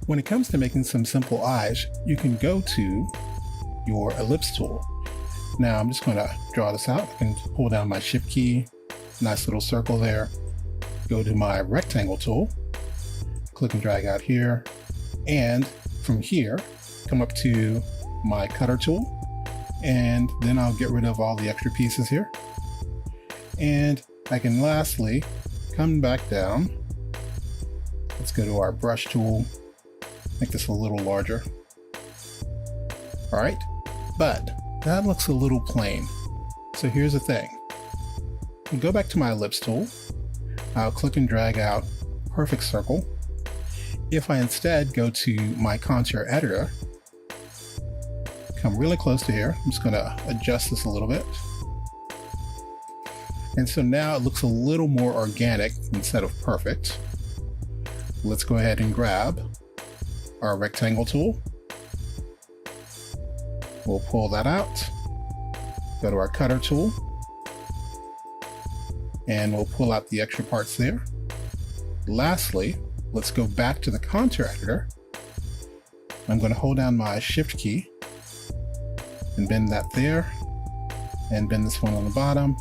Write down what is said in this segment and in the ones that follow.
When it comes to making some simple eyes, you can go to your ellipse tool. Now I'm just going to draw this out. I can hold down my shift key, nice little circle there. Go to my rectangle tool, click and drag out here, and from here, come up to my cutter tool, and then I'll get rid of all the extra pieces here. And I can lastly come back down. Let's go to our brush tool, make this a little larger. All right, but that looks a little plain. So here's the thing. I'll go back to my ellipse tool. I'll click and drag out perfect circle. If I instead go to my contour editor, come really close to here, I'm just going to adjust this a little bit. And so now it looks a little more organic instead of perfect. Let's go ahead and grab our rectangle tool. We'll pull that out, go to our cutter tool, and we'll pull out the extra parts there. Lastly, let's go back to the contour editor. I'm going to hold down my shift key and bend that there, and bend this one on the bottom.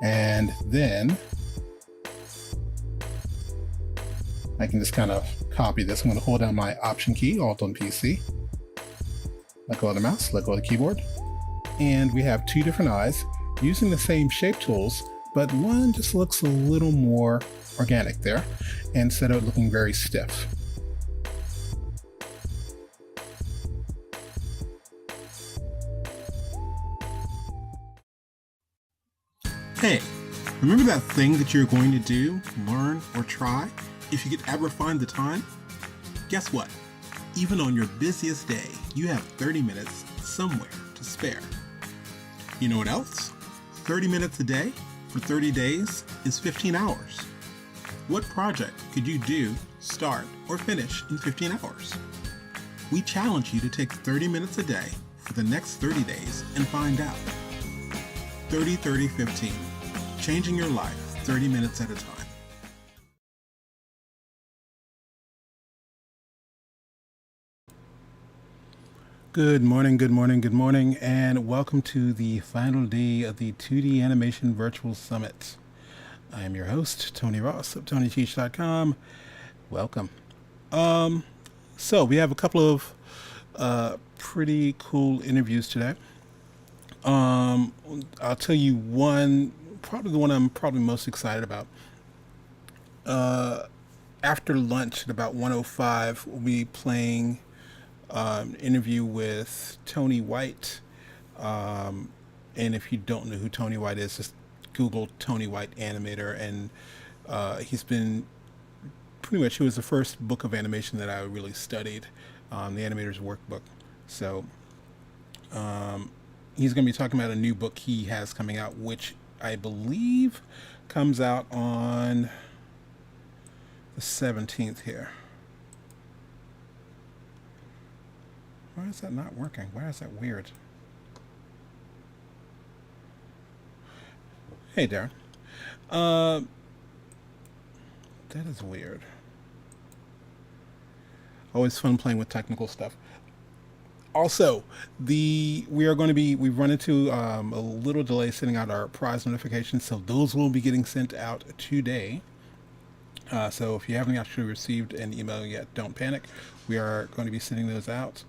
And then I can just kind of copy this. I'm going to hold down my Option key, Alt on PC. Let go of the mouse, let go of the keyboard. And we have two different eyes using the same shape tools, but one just looks a little more organic there instead of looking very stiff. Hey, remember that thing that you're going to do, learn, or try if you could ever find the time? Guess what? Even on your busiest day, you have 30 minutes somewhere to spare. You know what else? 30 minutes a day for 30 days is 15 hours. What project could you do, start, or finish in 15 hours? We challenge you to take 30 minutes a day for the next 30 days and find out. 30-30-15. Changing your life 30 minutes at a time. Good morning, good morning, good morning, and welcome to the final day of the 2D Animation Virtual Summit. I am your host, Tony Ross of Tonyteach.com. Welcome. So we have a couple of pretty cool interviews today. I'll tell you one, probably the one I'm probably most excited about. After lunch at about 1:05, we'll be playing an interview with Tony White. And if you don't know who Tony White is, just Google Tony White Animator. And he's been pretty much, it was the first book of animation that I really studied, the Animator's Workbook. So he's going to be talking about a new book he has coming out, which I believe comes out on the 17th here. Why is that not working? Why is that weird? Hey, Darren. That is weird. Always fun playing with technical stuff. Also, we've run into a little delay sending out our prize notifications, so those will be getting sent out today. So if you haven't actually received an email yet, don't panic. We are going to be sending those out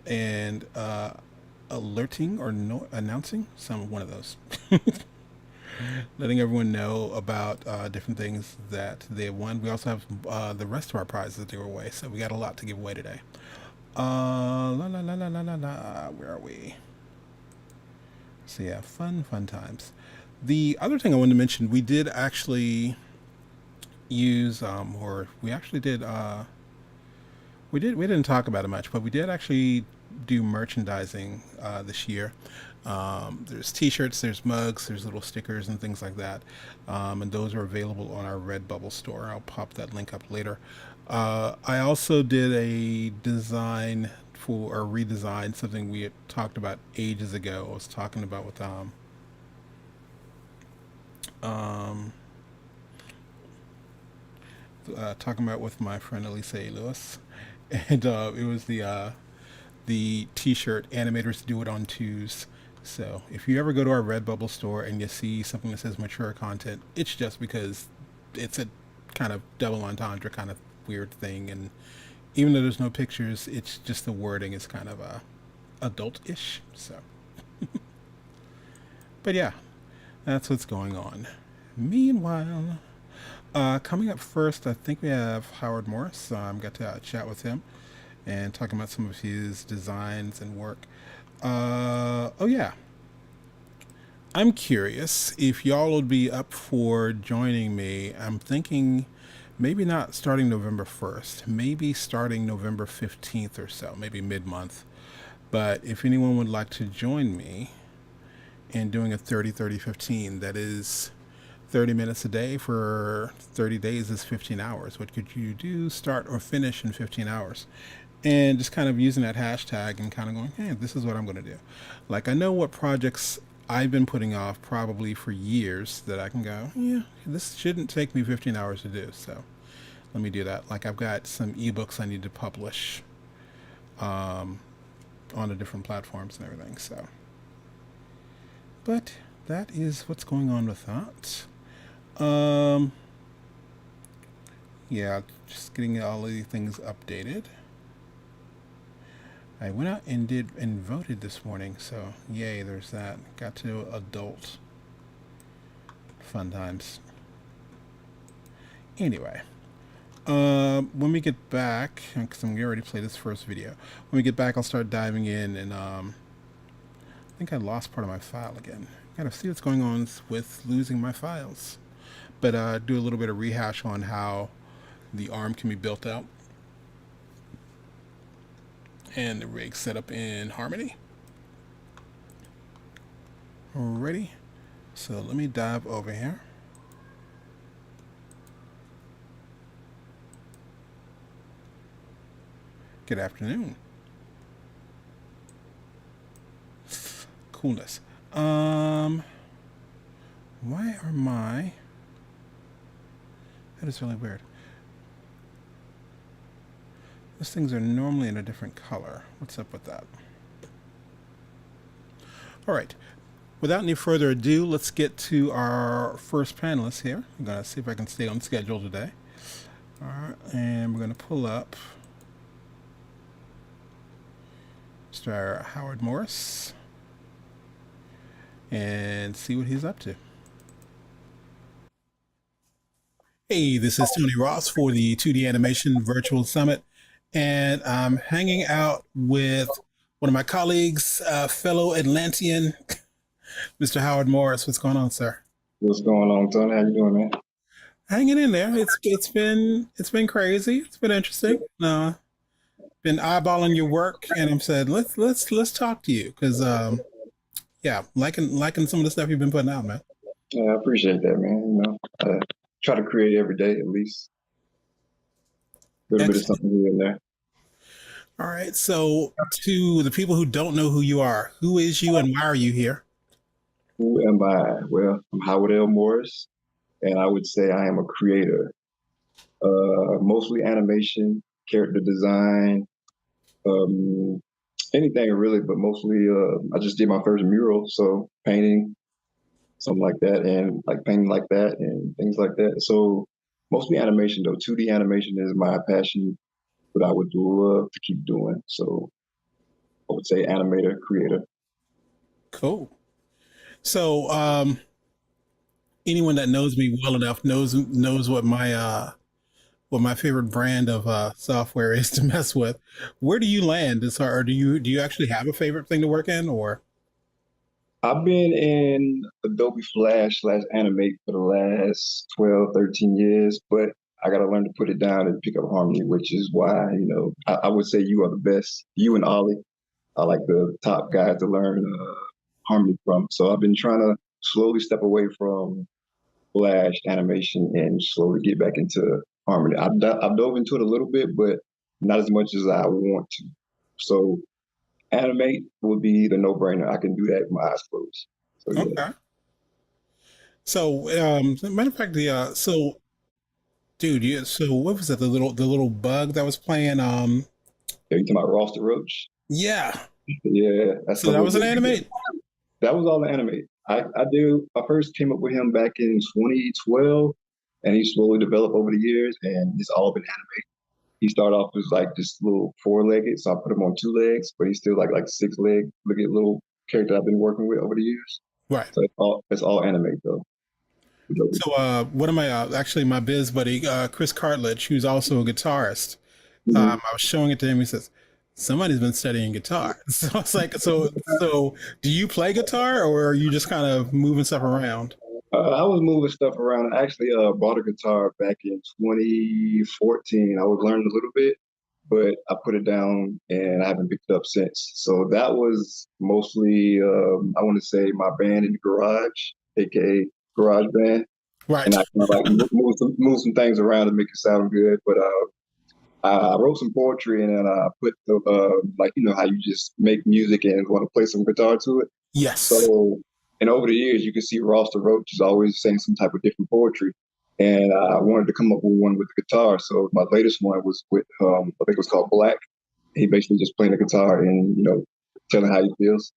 and alerting or announcing one of those. Letting everyone know about different things that they won. We also have the rest of our prizes that they were away, so we got a lot to give away today. Where are we? So yeah, fun times. The other thing I wanted to mention, we did actually use, we didn't talk about it much, but we did actually do merchandising this year. There's t-shirts, there's mugs, there's little stickers and things like that. And those are available on our Redbubble store. I'll pop that link up later. I also did a design for, or redesign, something we had talked about ages ago. I was talking about with talking about with my friend Elise Lewis, and it was the T-shirt "Animators Do It on Twos." So if you ever go to our Redbubble store and you see something that says mature content, it's just because it's a kind of double entendre kind of weird thing, and even though there's no pictures, it's just the wording is kind of adult-ish. So, but yeah, that's what's going on. Meanwhile, coming up first, I think we have Howard Morris. Got to chat with him and talking about some of his designs and work. Oh yeah, I'm curious if y'all would be up for joining me. I'm thinking maybe not starting November 1st, maybe starting November 15th or so, maybe mid month. But if anyone would like to join me in doing a 30-30-15, that is 30 minutes a day for 30 days is 15 hours. What could you do, start or finish in 15 hours? And just kind of using that hashtag and kind of going, hey, this is what I'm going to do. Like, I know what projects I've been putting off probably for years that I can go, yeah, this shouldn't take me 15 hours to do. So let me do that. Like, I've got some ebooks I need to publish on the different platforms and everything. So, but that is what's going on with that. Um, yeah, just getting all of these things updated. I went out and did and voted this morning, so yay, there's that. Got to adult fun times. Anyway, when we get back, because I'm getting ready to play this first video, when we get back, I'll start diving in, and I think I lost part of my file again. Gotta see what's going on with losing my files. But do a little bit of rehash on how the arm can be built out and the rig set up in Harmony. Alrighty, so let me dive over here. Good afternoon. Coolness. Why are my... That is really weird. Those things are normally in a different color. What's up with that? All right. Without any further ado, let's get to our first panelist here. I'm going to see if I can stay on schedule today. All right. And we're going to pull up Mr. Howard Morris and see what he's up to. Hey, this is Tony Ross for the 2D Animation Virtual Summit, and I'm hanging out with one of my colleagues, fellow Atlantean, Mr. Howard Morris. What's going on, sir? What's going on, Tony? How you doing, man? Hanging in there. It's been crazy. It's been interesting. Been eyeballing your work, and I'm said let's talk to you because yeah, liking some of the stuff you've been putting out, man. Yeah, I appreciate that, man. Try to create every day at least a little bit of Excellent. something here and there. All right. So to the people who don't know who you are, who is you and why are you here? Who am I? Well, I'm Howard L. Morris, and I would say I am a creator. Mostly animation, character design, um, anything really, but mostly I just did my first mural, so painting, something like that, and like painting like that, and things like that. So mostly animation though. 2D animation is my passion, but I would love to keep doing. So I would say animator, creator. Cool. So anyone that knows me well enough knows what my favorite brand of software is to mess with. Where do you land? Or do you actually have a favorite thing to work in, or? I've been in Adobe Flash slash Animate for the last 12, 13 years, but I got to learn to put it down and pick up Harmony, which is why, I would say you are the best. You and Ollie are like the top guys to learn Harmony from. So I've been trying to slowly step away from Flash animation and slowly get back into Harmony. I've dove into it a little bit, but not as much as I want to. So Animate would be the no-brainer. I can do that with my eyes closed. So yeah. Okay. So matter of fact, the so dude. So what was that? The little bug that was playing. Yeah, you talking about Ross the Roach? Yeah. Yeah, that's So some that of was an the animate. that was all the anime. I first came up with him back in 2012, and he slowly developed over the years, and it's all been anime. He started off as like this little four-legged, so I put him on two legs, but he's still like six leg. Look at little character I've been working with over the years. Right. So it's all anime though. So one of my actually my biz buddy Chris Cartledge, who's also a guitarist, Mhm. I was showing it to him. He says, "Somebody's been studying guitar." So I was like, "So do you play guitar, or are you just kind of moving stuff around?" I was moving stuff around. I actually bought a guitar back in 2014. I was learning a little bit, but I put it down and I haven't picked it up since. So that was mostly, I want to say, my band in the garage, aka garage band, and Right. I kind of like move some things around to make it sound good. But I wrote some poetry and then I put the like how you just make music and want to play some guitar to it. Yes. So, and over the years, you can see Ross the Roach is always saying some type of different poetry. And I wanted to come up with one with the guitar. So my latest one was with, I think it was called Black. He basically just playing the guitar and, telling how he feels.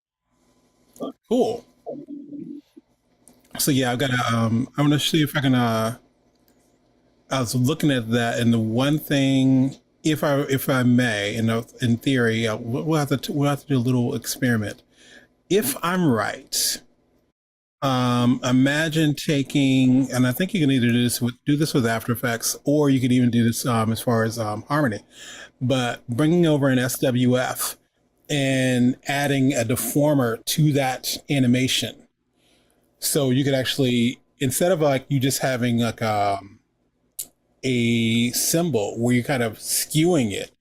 Cool. So yeah, I've got to. I want to see if I can. I was looking at that, and the one thing, if I may, in theory, we'll have to do a little experiment. If I'm right, imagine taking, and I think you can either do this with After Effects, or you could even do this as far as Harmony, but bringing over an SWF and adding a deformer to that animation, so you could actually, instead of like you just having like a symbol where you're kind of skewing it,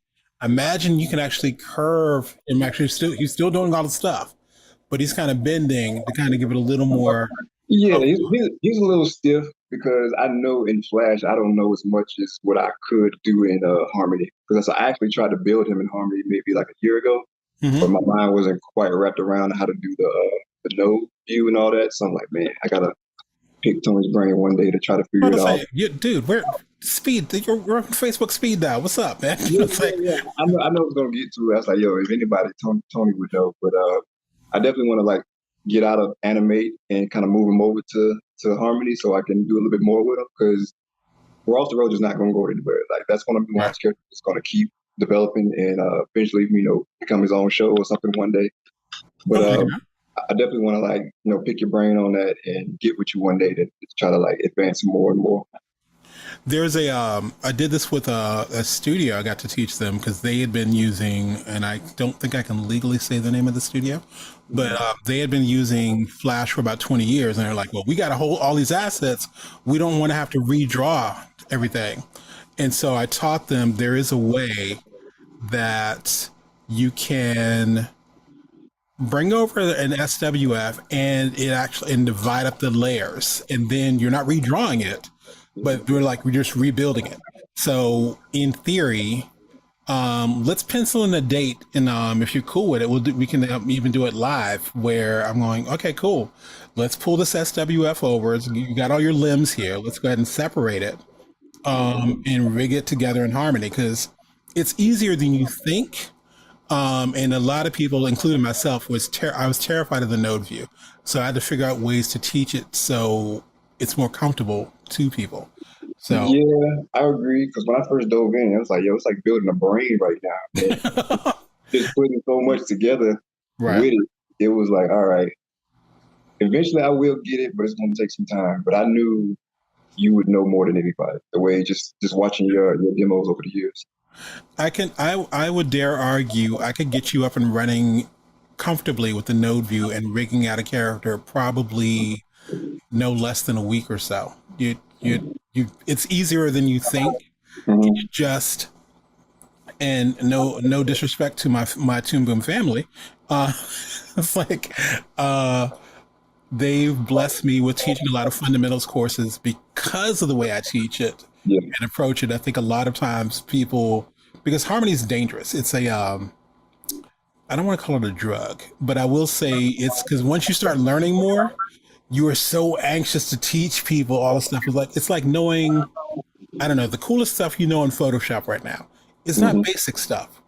imagine you can actually curve and actually still he's still doing all the stuff, but he's kind of bending to kind of give it a little more. Yeah, Oh, he's a little stiff because I know in Flash I don't know as much as what I could do in Harmony because I actually tried to build him in Harmony maybe like a year ago, but mm-hmm. my mind wasn't quite wrapped around how to do the node view and all that. So I'm like, man, I gotta pick Tony's brain one day to try to I'm figure it to out. say, dude, we're on Facebook speed dial. What's up, man? Yeah, It's yeah, like, yeah. I know it's gonna get to it. I was like, yo, if anybody, Tony would know. But I definitely want to like get out of animate and kind of move him over to Harmony so I can do a little bit more with him because We're Off the Road is not gonna go anywhere. Like that's gonna be one of right. those characters that's gonna keep developing and eventually, become his own show or something one day. But Okay. I definitely want to like pick your brain on that and get with you one day to try to like advance more and more. There's I did this with a studio. I got to teach them because they had been using, and I don't think I can legally say the name of the studio, but they had been using Flash for about 20 years, and they're like, "Well, we got to hold all these assets. We don't want to have to redraw everything." And so I taught them there is a way that you can bring over an SWF and divide up the layers, and then you're not redrawing it, but we're just rebuilding it. So in theory, let's pencil in a date, and if you're cool with it, we can even do it live. Where I'm going, okay, cool. Let's pull this SWF over. You got all your limbs here. Let's go ahead and separate it, and rig it together in harmony because it's easier than you think. And a lot of people, including myself, I was terrified of the node view, so I had to figure out ways to teach it so it's more comfortable to people. So, Yeah, I agree. Because when I first dove in, I was like, yo, it's like building a brain right now. And just putting so much together right. with it, it was like, all right, eventually I will get it, but it's going to take some time. But I knew you would know more than anybody. The way just watching your demos over the years. I would dare argue I could get you up and running comfortably with the node view and rigging out a character probably no less than a week or so. It's easier than you think. Mm-hmm. It's just, and no disrespect to my Toon Boom family, uh, it's like they've blessed me with teaching a lot of fundamentals courses because of the way I teach it Yeah. and approach it. I think a lot of times people, because harmony is dangerous. It's a I don't want to call it a drug, but I will say it's because once you start learning more, you are so anxious to teach people all this stuff. It's like knowing I don't know, the coolest stuff you know in Photoshop right now. It's not Hmm. basic stuff.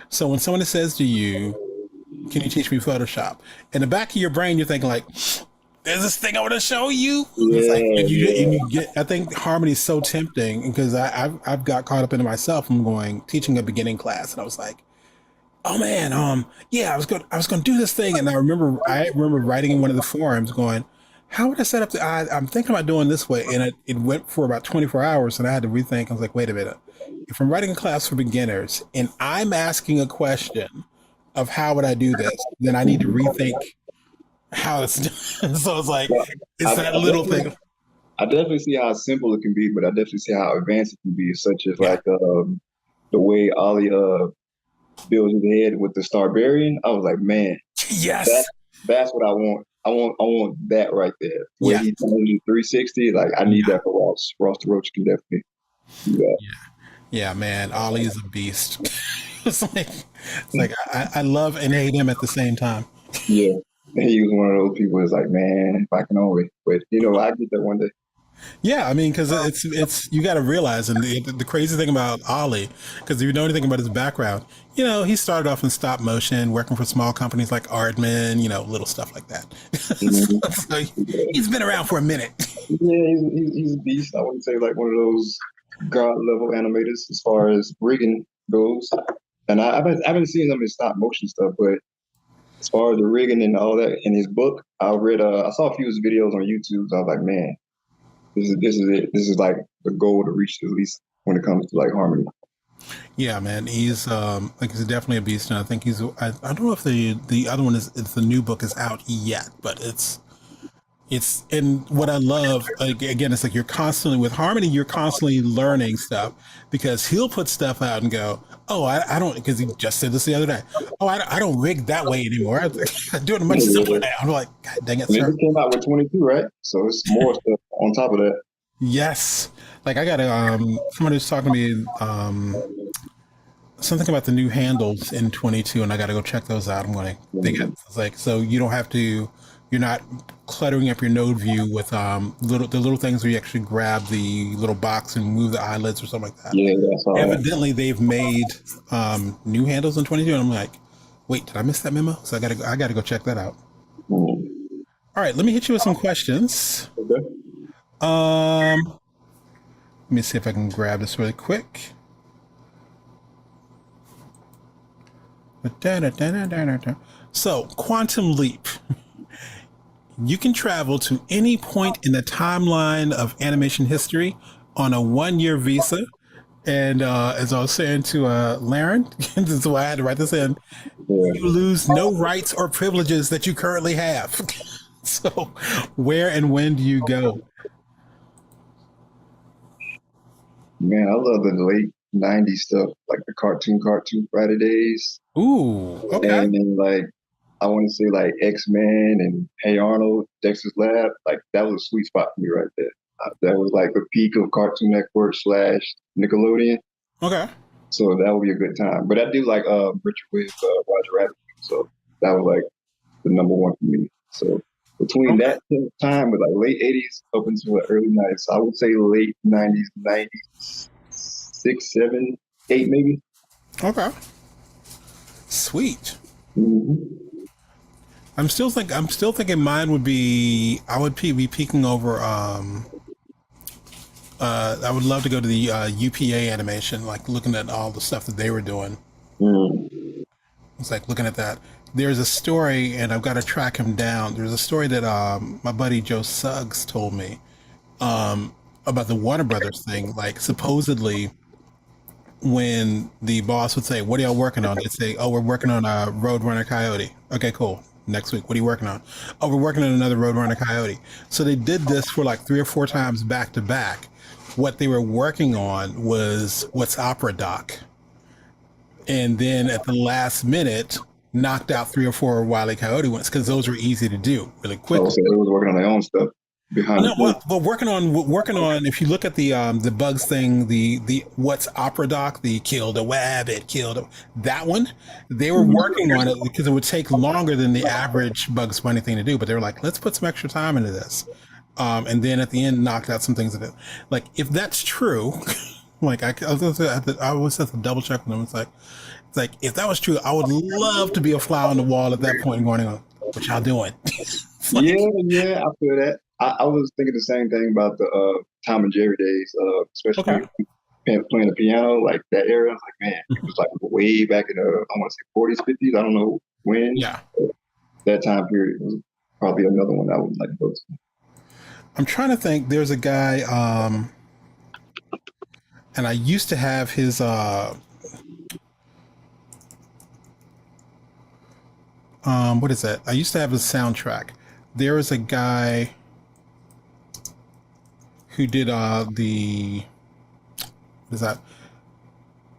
So when someone says to you, can you teach me Photoshop? In the back of your brain, you're thinking like, there's this thing I want to show you. It's like, Yeah, and yeah. you get, I think Harmony is so tempting because I've got caught up into myself. I'm going teaching a beginning class and I was like, oh man, yeah, I was going to do this thing. And I remember writing in one of the forums going, how would I set up I'm thinking about doing this way. And it went for about 24 hours and I had to rethink. I was like, wait a minute. If I'm writing a class for beginners and I'm asking a question of how would I do this, then I need to rethink how it's done. So it's like, Well, it's that little thing. I definitely see how simple it can be, but I definitely see how advanced it can be, such as Yeah. like the way Ollie builds his head with the Starbarian. I was like, man, that Yes. that's what I want. I want that right there. Where Yeah. he turns in 360, like I need Yeah. that for Ross. Ross the Roach can definitely do that. Yeah, man. Ollie is a beast. I love and hate him at the same time. Yeah. And he was one of those people that's like, man, if I can only, but I get that one day. Yeah, I mean, because it's you got to realize, and the crazy thing about Ollie, because if you know anything about his background, he started off in stop motion, working for small companies like Aardman, little stuff like that. Mhm. So he's been around for a minute. Yeah, he's a beast. I wouldn't say like one of those god level animators as far as rigging goes. And I haven't seen some of his stop motion stuff, but as far as the rigging and all that in his book, I saw a few of his videos on YouTube. So I was like, man, this is it. This is like the goal to reach at least when it comes to like harmony. Yeah, man, he's definitely a beast, and I think I don't know if the other one is the new book is out yet, but it's and what I love again, it's like you're constantly with Harmony, you're constantly learning stuff because he'll put stuff out and go, oh, I don't, because he just said this the other day. Oh, I don't rig that way anymore. I do it much simpler Yeah. now. I'm like, God dang it, And it sir. just came out with 22, right? So it's more stuff on top of that. Yes, like I got somebody was talking to me something about the new handles in 22, and I got to go check those out. I'm going. They got Mhm. it's like so you don't have to. You're not cluttering up your node view with the little things where you actually grab the little box and move the eyelids or something like that. Yeah, that's all that. Evidently, they've made new handles in 22, and I'm like, wait, did I miss that memo? So I gotta go check that out. Mhm. All right, let me hit you with some questions. Okay. Let me see if I can grab this really quick. So, quantum leap. You can travel to any point in the timeline of animation history on a 1 year visa. And as I was saying to Laren, this is why I had to write this in, you Yeah. lose no rights or privileges that you currently have. So, where and when do you go? Man, I love the late '90s stuff, like the cartoon Friday days, Ooh, okay. and then like I want to say like X-Men and Hey Arnold, Dexter's Lab. Like that was a sweet spot for me right there. That was like the peak of Cartoon Network slash Nickelodeon. Okay. So that would be a good time. But I do like Richard with Roger Rabbit. So that was like the number one for me. So between Okay. that time with like late '80s up until the early '90s, I would say late '90s, '96, '7, '8 maybe. Okay. Sweet. Mm-hmm. I'm still thinking mine would be I would be peeking over I would love to go to the UPA animation, like looking at all the stuff that they were doing. Mm-hmm. It's like looking at that. There's a story, and I've got to track him down. There's a story that my buddy Joe Suggs told me about the Warner Brothers thing. Like supposedly, when the boss would say, "What are y'all working on?" They'd say, "Oh, we're working on a Roadrunner Coyote." Okay, cool. Next week, what are you working on? Oh, we're working on another Roadrunner Coyote. So they did this for like 3 or 4 times back to back. What they were working on was what's Opera Doc, and then at the last minute, knocked out 3 or 4 Wile E. Coyote ones because those were easy to do really Oh, quickly. so they was working on their own stuff behind the No, scenes. but working on. If you look at the Bugs thing, the what's Opera Doc, the kill the wabbit, that one, they were working on it because it would take longer than the average Bugs Bunny thing to do. But they were like, let's put some extra time into this, and then at the end, knocked out some things that, like, if that's true. Like I always have to double check with them. It's like if that was true, I would love to be a fly on the wall at that point, going, "What y'all doing?" It's Yeah, like, yeah, I feel that. I was thinking the same thing about the Tom and Jerry days, especially okay, playing the piano, like that era. I was like, man, it was like way back in the, I want to say 40s, 50s. I don't know when. yeah. That time period was probably another one I would like to go to. I'm trying to think. There's a guy, and I used to have his. What is that? I used to have his soundtrack. There was a guy who did the. What is that?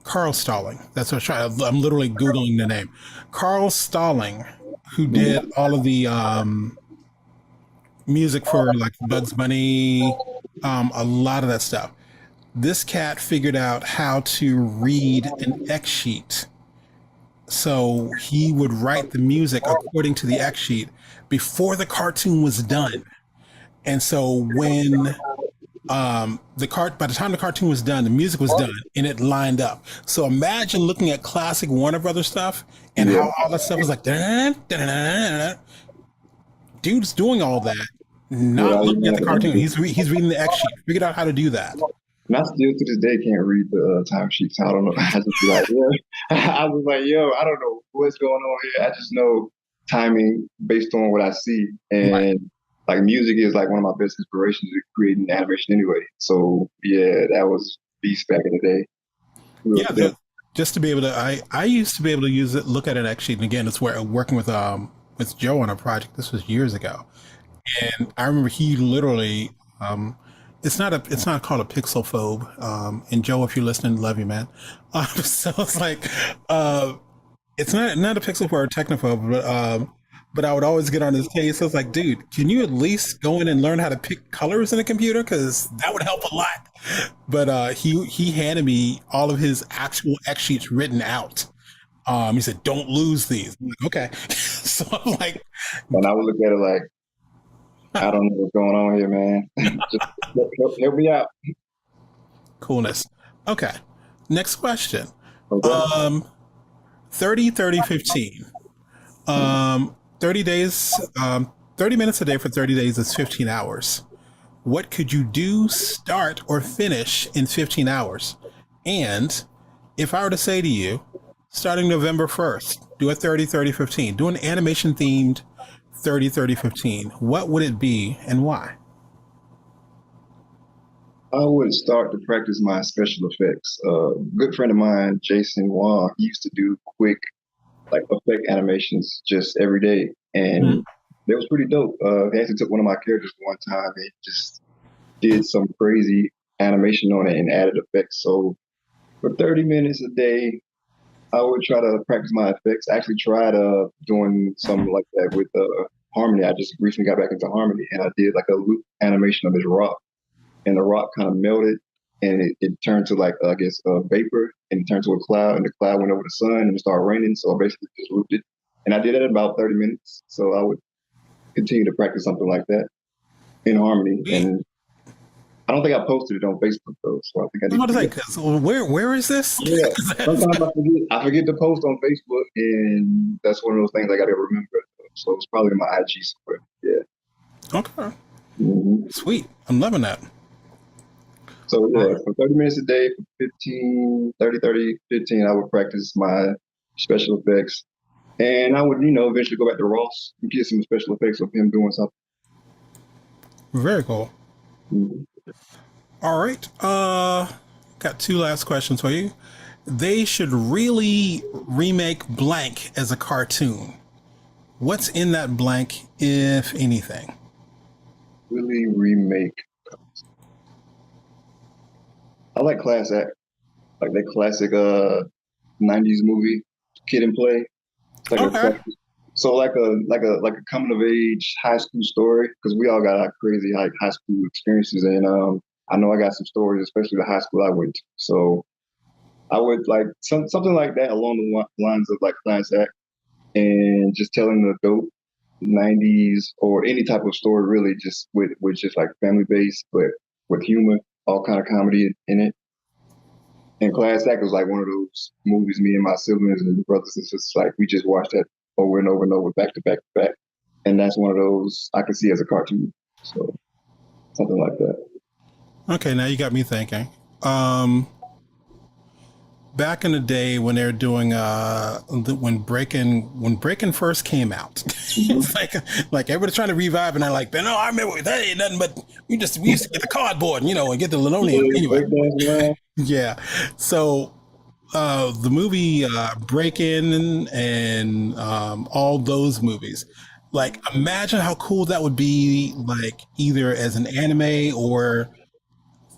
Carl Stalling. That's what I'm literally googling the name. Carl Stalling, who did Mhm. all of the music for like Bugs Bunny, a lot of that stuff. This cat figured out how to read an X sheet. So he would write the music according to the X sheet before the cartoon was done. And so when by the time the cartoon was done, the music was done and it lined up. So imagine looking at classic Warner Brothers stuff and Yeah, how all that stuff was like, dun, dun, dun, dun, dun. Dude's doing all that, not without looking even at the having cartoon. to. He's reading the X sheet. Figured out how to do that. And I still to this day can't read the timesheets. I don't know. I just be like, yeah. I was like, yo, I don't know what's going on here. I just know timing based on what I see. Right. And like music is like one of my best inspirations to creating animation anyway. So yeah, that was beast back in the day. Real Yeah. for them. Just to be able to, I used to be able to use it, look at it X sheet, and again, it's where working with Joe on a project. This was years ago, and I remember he literally it's not called a pixel phobe. And Joe, if you're listening, love you, man. So it's like it's not a pixel phobe or technophobe, but I would always get on his case. I was like, dude, can you at least go in and learn how to pick colors in a computer? Because that would help a lot. But he handed me all of his actual X sheets written out. He said, "Don't lose these." I'm like, okay. So I'm like, And I would look at it like, I don't know what's going on here, man. Just help me out. coolness. Okay. Next question. Okay. Um, 30, 30, 15. 30 days, 30 minutes a day for 30 days is 15 hours. What could you do, start, or finish in 15 hours? And if I were to say to you, starting November 1st, do a 30, 30, 15, do an animation themed 30, 30, 15, what would it be and why? I would start to practice my special effects. A good friend of mine, Jason Wong, he used to do quick like effect animations just every day, Mm. and it was pretty dope. He actually took one of my characters one time and just did some crazy animation on it and added effects. So for 30 minutes a day, I would try to practice my effects. I actually tried doing something like that with Harmony. I just recently got back into Harmony, and I did like a loop animation of this rock, and the rock kind of melted and it turned to like I guess vapor and it turned to a cloud and the cloud went over the sun and it started raining. So I basically just looped it. And I did it in about 30 minutes. So I would continue to practice something like that in harmony. Sweet. And I don't think I posted it on Facebook though. So I think I I was need about to to do say, that. 'cause where is this? Yeah. 'Cause that's- Sometimes I forget to post on Facebook and that's one of those things I gotta remember. So it's probably in my IG somewhere. Yeah. okay. Mhm. Sweet. I'm loving that. So All yeah, right. for 30 minutes a day, for 15, 30, 30, 15, I would practice my special effects. And I would, eventually go back to Ross and get some special effects of him doing something. Very cool. Mhm. All right. Got two last questions for you. They should really remake blank as a cartoon. What's in that blank, if anything? Really remake. I like Class Act, like that classic 90s movie, Kid and Play. It's like a Okay. classic. So like a coming of age high school story because we all got our crazy like high school experiences and I know I got some stories especially the high school I went to. So I would like something like that along the lines of like Class Act and just telling the dope 90s or any type of story really just with just like family based but with humor, all kind of comedy in it. And Class Act was like one of those movies me and my siblings and brothers and sisters, like we just watched that over and over and over, back to back to back. And that's one of those I can see as a cartoon. So something like that. Okay, now you got me thinking. Um, Back in the day when they were doing when Breaking first came out, Mm-hmm. it's like everybody's trying to revive, and I'm like, no, I remember that ain't nothing but we used to get the cardboard, and get the linoleum Yeah, anyway. breakdance around. Yeah, so the movie Break In and all those movies. Like, imagine how cool that would be, like either as an anime or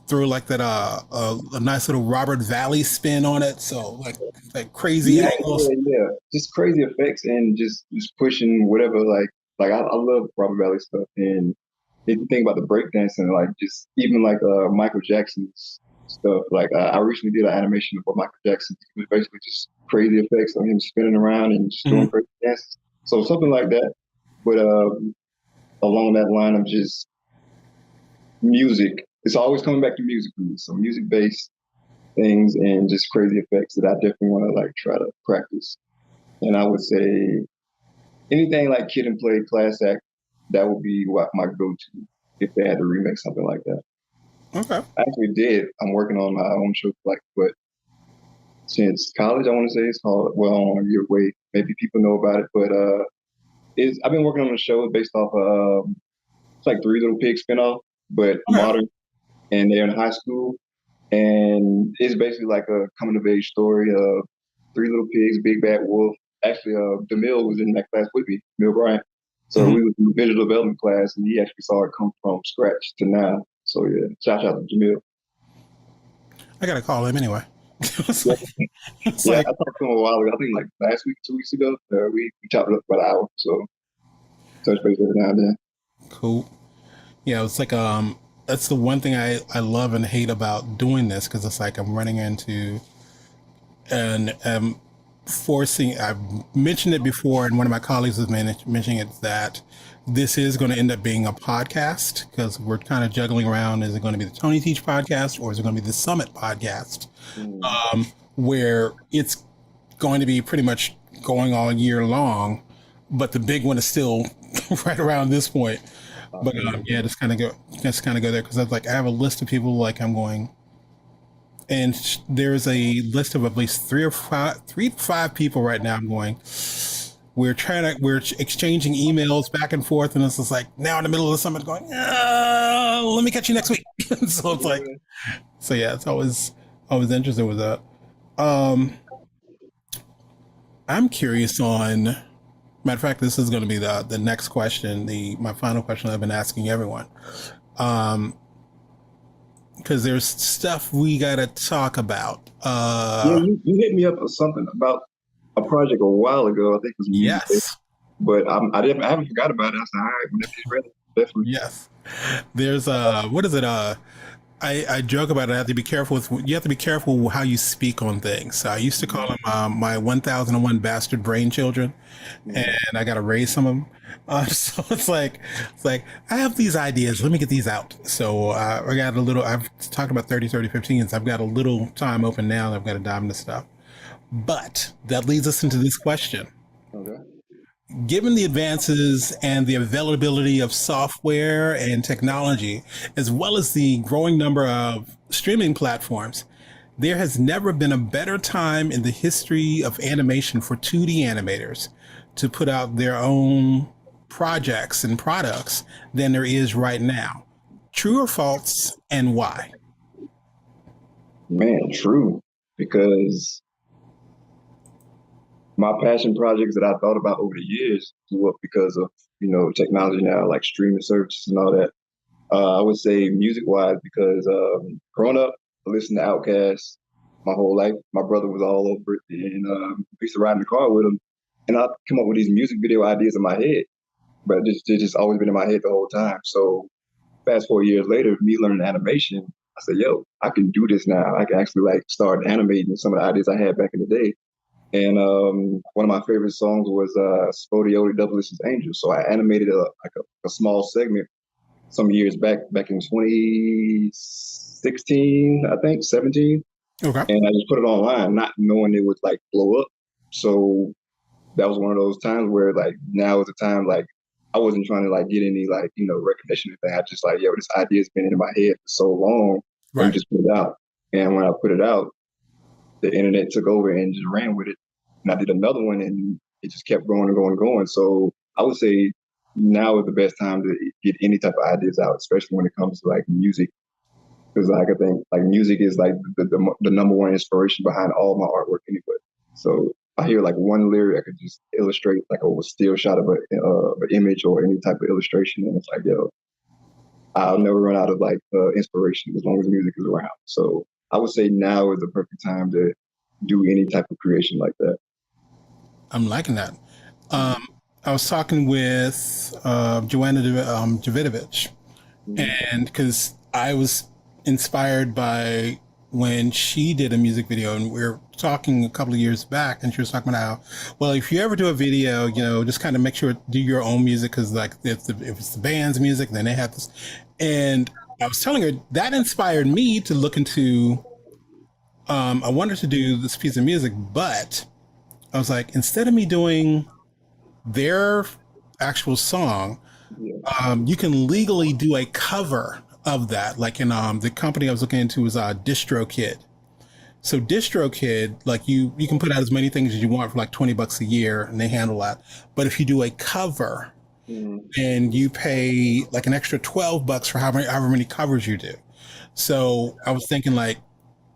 throw like that a nice little Robert Valley spin on it. So like crazy Yeah, angles. yeah, yeah. Just crazy effects and just pushing whatever. I love Robert Valley stuff. And if you think about the breakdancing, like just even like Michael Jackson's stuff. Like I recently did an animation of Michael Jackson. It was basically just crazy effects of him spinning around and just doing Mhm. crazy dances. So something like that. But along that line of just music, it's always coming back to music for me. So music based things and just crazy effects that I definitely want to like try to practice. And I would say anything like Kid and Play, Class Act, that would be what my go-to if they had to remake something like that. Okay. I actually did. I'm working on my own show, but since college, I want to say it's called Well on Your Way. Maybe people know about it, but is I've been working on a show based off it's like Three Little Pigs spinoff, but Okay. modern, and they're in high school, and it's basically like a coming of age story of Three Little Pigs, Big Bad Wolf. Actually, DeMille was in that class with me, Mill Bryant. So Hmm. we was in the visual development class, and he actually saw it come from scratch to now. So yeah, shout out to DeMille. I gotta call him anyway. it's Yeah, like it's yeah, like I talked to him a while ago. I think like last week, 2 weeks ago. We chopped it up about an hour. So touch base every now and then. cool. Yeah, it's like that's the one thing I love and hate about doing this, because it's like I'm running into and forcing. I've mentioned it before, and one of my colleagues was mentioning it, that this is going to end up being a podcast, because we're kind of juggling around. Is it going to be the Tonyteach podcast, or is it going to be the Summit podcast, Mm. where it's going to be pretty much going all year long, but the big one is still right around this point. But Yeah. yeah, just kind of go there, because I have a list of people like I'm going, and there's a list of at least 3 to 5 people right now. I'm going. We're exchanging emails back and forth, and it's just like now in the middle of the summit, going, let me catch you next week. So it's like, Yeah. so yeah, it's always interested with that. Um, I'm curious on. Matter of fact, this is going to be the next question, the my final question I've been asking everyone. Um, because there's stuff we got to talk about. Yeah, you hit me up for something about a project a while ago. I think it was music, Yes, but I haven't forgot about it. I said, all right, whenever you're ready, definitely. yes. There's what is it? I joke about it. I have to be careful with. You have to be careful how you speak on things. So I used to call them my 1001 bastard brain children, and Mhm. I got to raise some of them. So it's like I have these ideas. Let me get these out. So I got a little. I've talked about 30, 30, 15. So I've got a little time open now. And I've got to dive into stuff. But that leads us into this question. Okay. Given the advances and the availability of software and technology, as well as the growing number of streaming platforms, there has never been a better time in the history of animation for 2D animators to put out their own projects and products than there is right now. True or false, and why? Man, true. Because my passion projects that I thought about over the years blew up because of, technology now, like streaming services and all that. I would say music wise, because growing up, I listened to Outkast my whole life. My brother was all over it, and we used to ride in the car with him. And I'd come up with these music video ideas in my head, but they just always been in my head the whole time. So fast 4 years later, me learning animation, I said, yo, I can do this now. I can actually like start animating some of the ideas I had back in the day. And one of my favorite songs was Spodioli Double's Angel. So I animated a small segment some years back in 2016, I think, 17. Okay. and I just put it online, not knowing it would like blow up. So that was one of those times where like now is the time like I wasn't trying to like get any like recognition or anything. I just like this idea's been in my head for so long. Let me Right. just put it out. And when I put it out, the internet took over and just ran with it. And I did another one, and it just kept going and going and going. So I would say now is the best time to get any type of ideas out, especially when it comes to like music, because like I think like music is like the number one inspiration behind all my artwork anyway. So I hear like one lyric, I could just illustrate like a still shot of an image or any type of illustration, and it's like yo, I'll never run out of like inspiration as long as music is around. So I would say now is the perfect time to do any type of creation like that. I'm liking that. Um, I was talking with Joanna Davidovich, Mm-hmm. and because I was inspired by when she did a music video, and we were talking a couple of years back, and she was talking about how, well, if you ever do a video, just kind of make sure to do your own music, because like if it's the band's music, then they have this. And I was telling her that inspired me to look into. I wanted to do this piece of music, but I was like, instead of me doing their actual song, Yeah. you can legally do a cover of that. Like in the company I was looking into was DistroKid. So DistroKid, like you can put out as many things as you want for like $20 a year, and they handle that. But if you do a cover, Mm-hmm. then you pay like an extra $12 for however many covers you do. So I was thinking like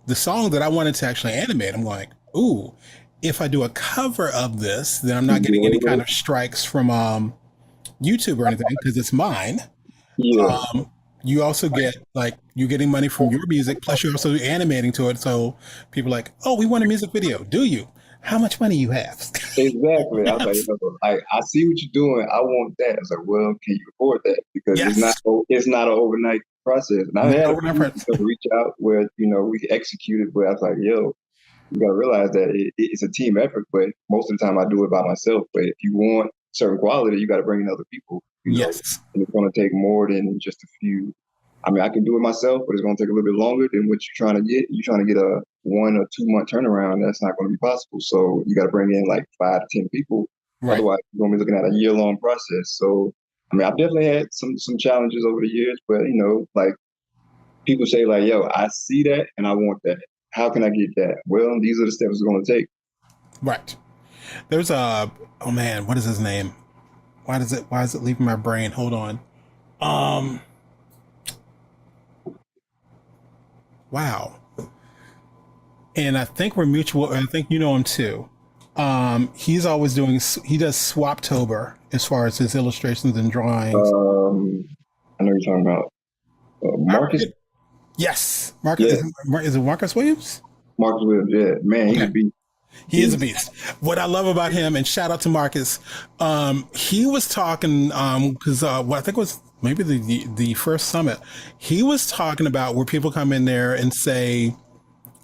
the song that I wanted to actually animate, I'm like, ooh, if I do a cover of this, then I'm not getting any kind Yeah. of strikes from YouTube or anything because it's mine. Yeah. You also get like you're getting money from your music, plus you're also animating to it. So people are like, oh, we want a music video. Do you? How much money you have? Exactly. I was like, I see what you're doing. I want that. I was like, well, can you afford that? Because Yes. it's not an overnight process. And I've Not had a overnight few friends. people reach out where we executed, but I was like, yo, you got to realize that it's a team effort. But most of the time, I do it by myself. But if you want certain quality, you got to bring in other people. Yes. And it's going to take more than just a few. I mean, I can do it myself, but it's going to take a little bit longer than what you're trying to get. You're trying to get a 1 or 2 month turnaround. That's not going to be possible. So you got to bring in like 5 to 10 people. Right. Otherwise, you're going to be looking at a year-long process. So, I mean, I've definitely had some challenges over the years, but like people say, like, "Yo, I see that and I want that. How can I get that?" Well, these are the steps it's going to take. Right. There's a oh man, what is his name? Why is it leaving my brain? Hold on. Um wow. And I think we're mutual. I think you know him too. He's always doing. He does Swaptober as far as his illustrations and drawings. I know you're talking about I Marcus. forget. Yes, Marcus Yeah, is it Marcus Williams? Marcus Williams. Yeah, man, he's a Okay, beast. he is a He's beast. What I love about him, and shout out to Marcus, he was talking because what I think was maybe the first summit. He was talking about where people come in there and say,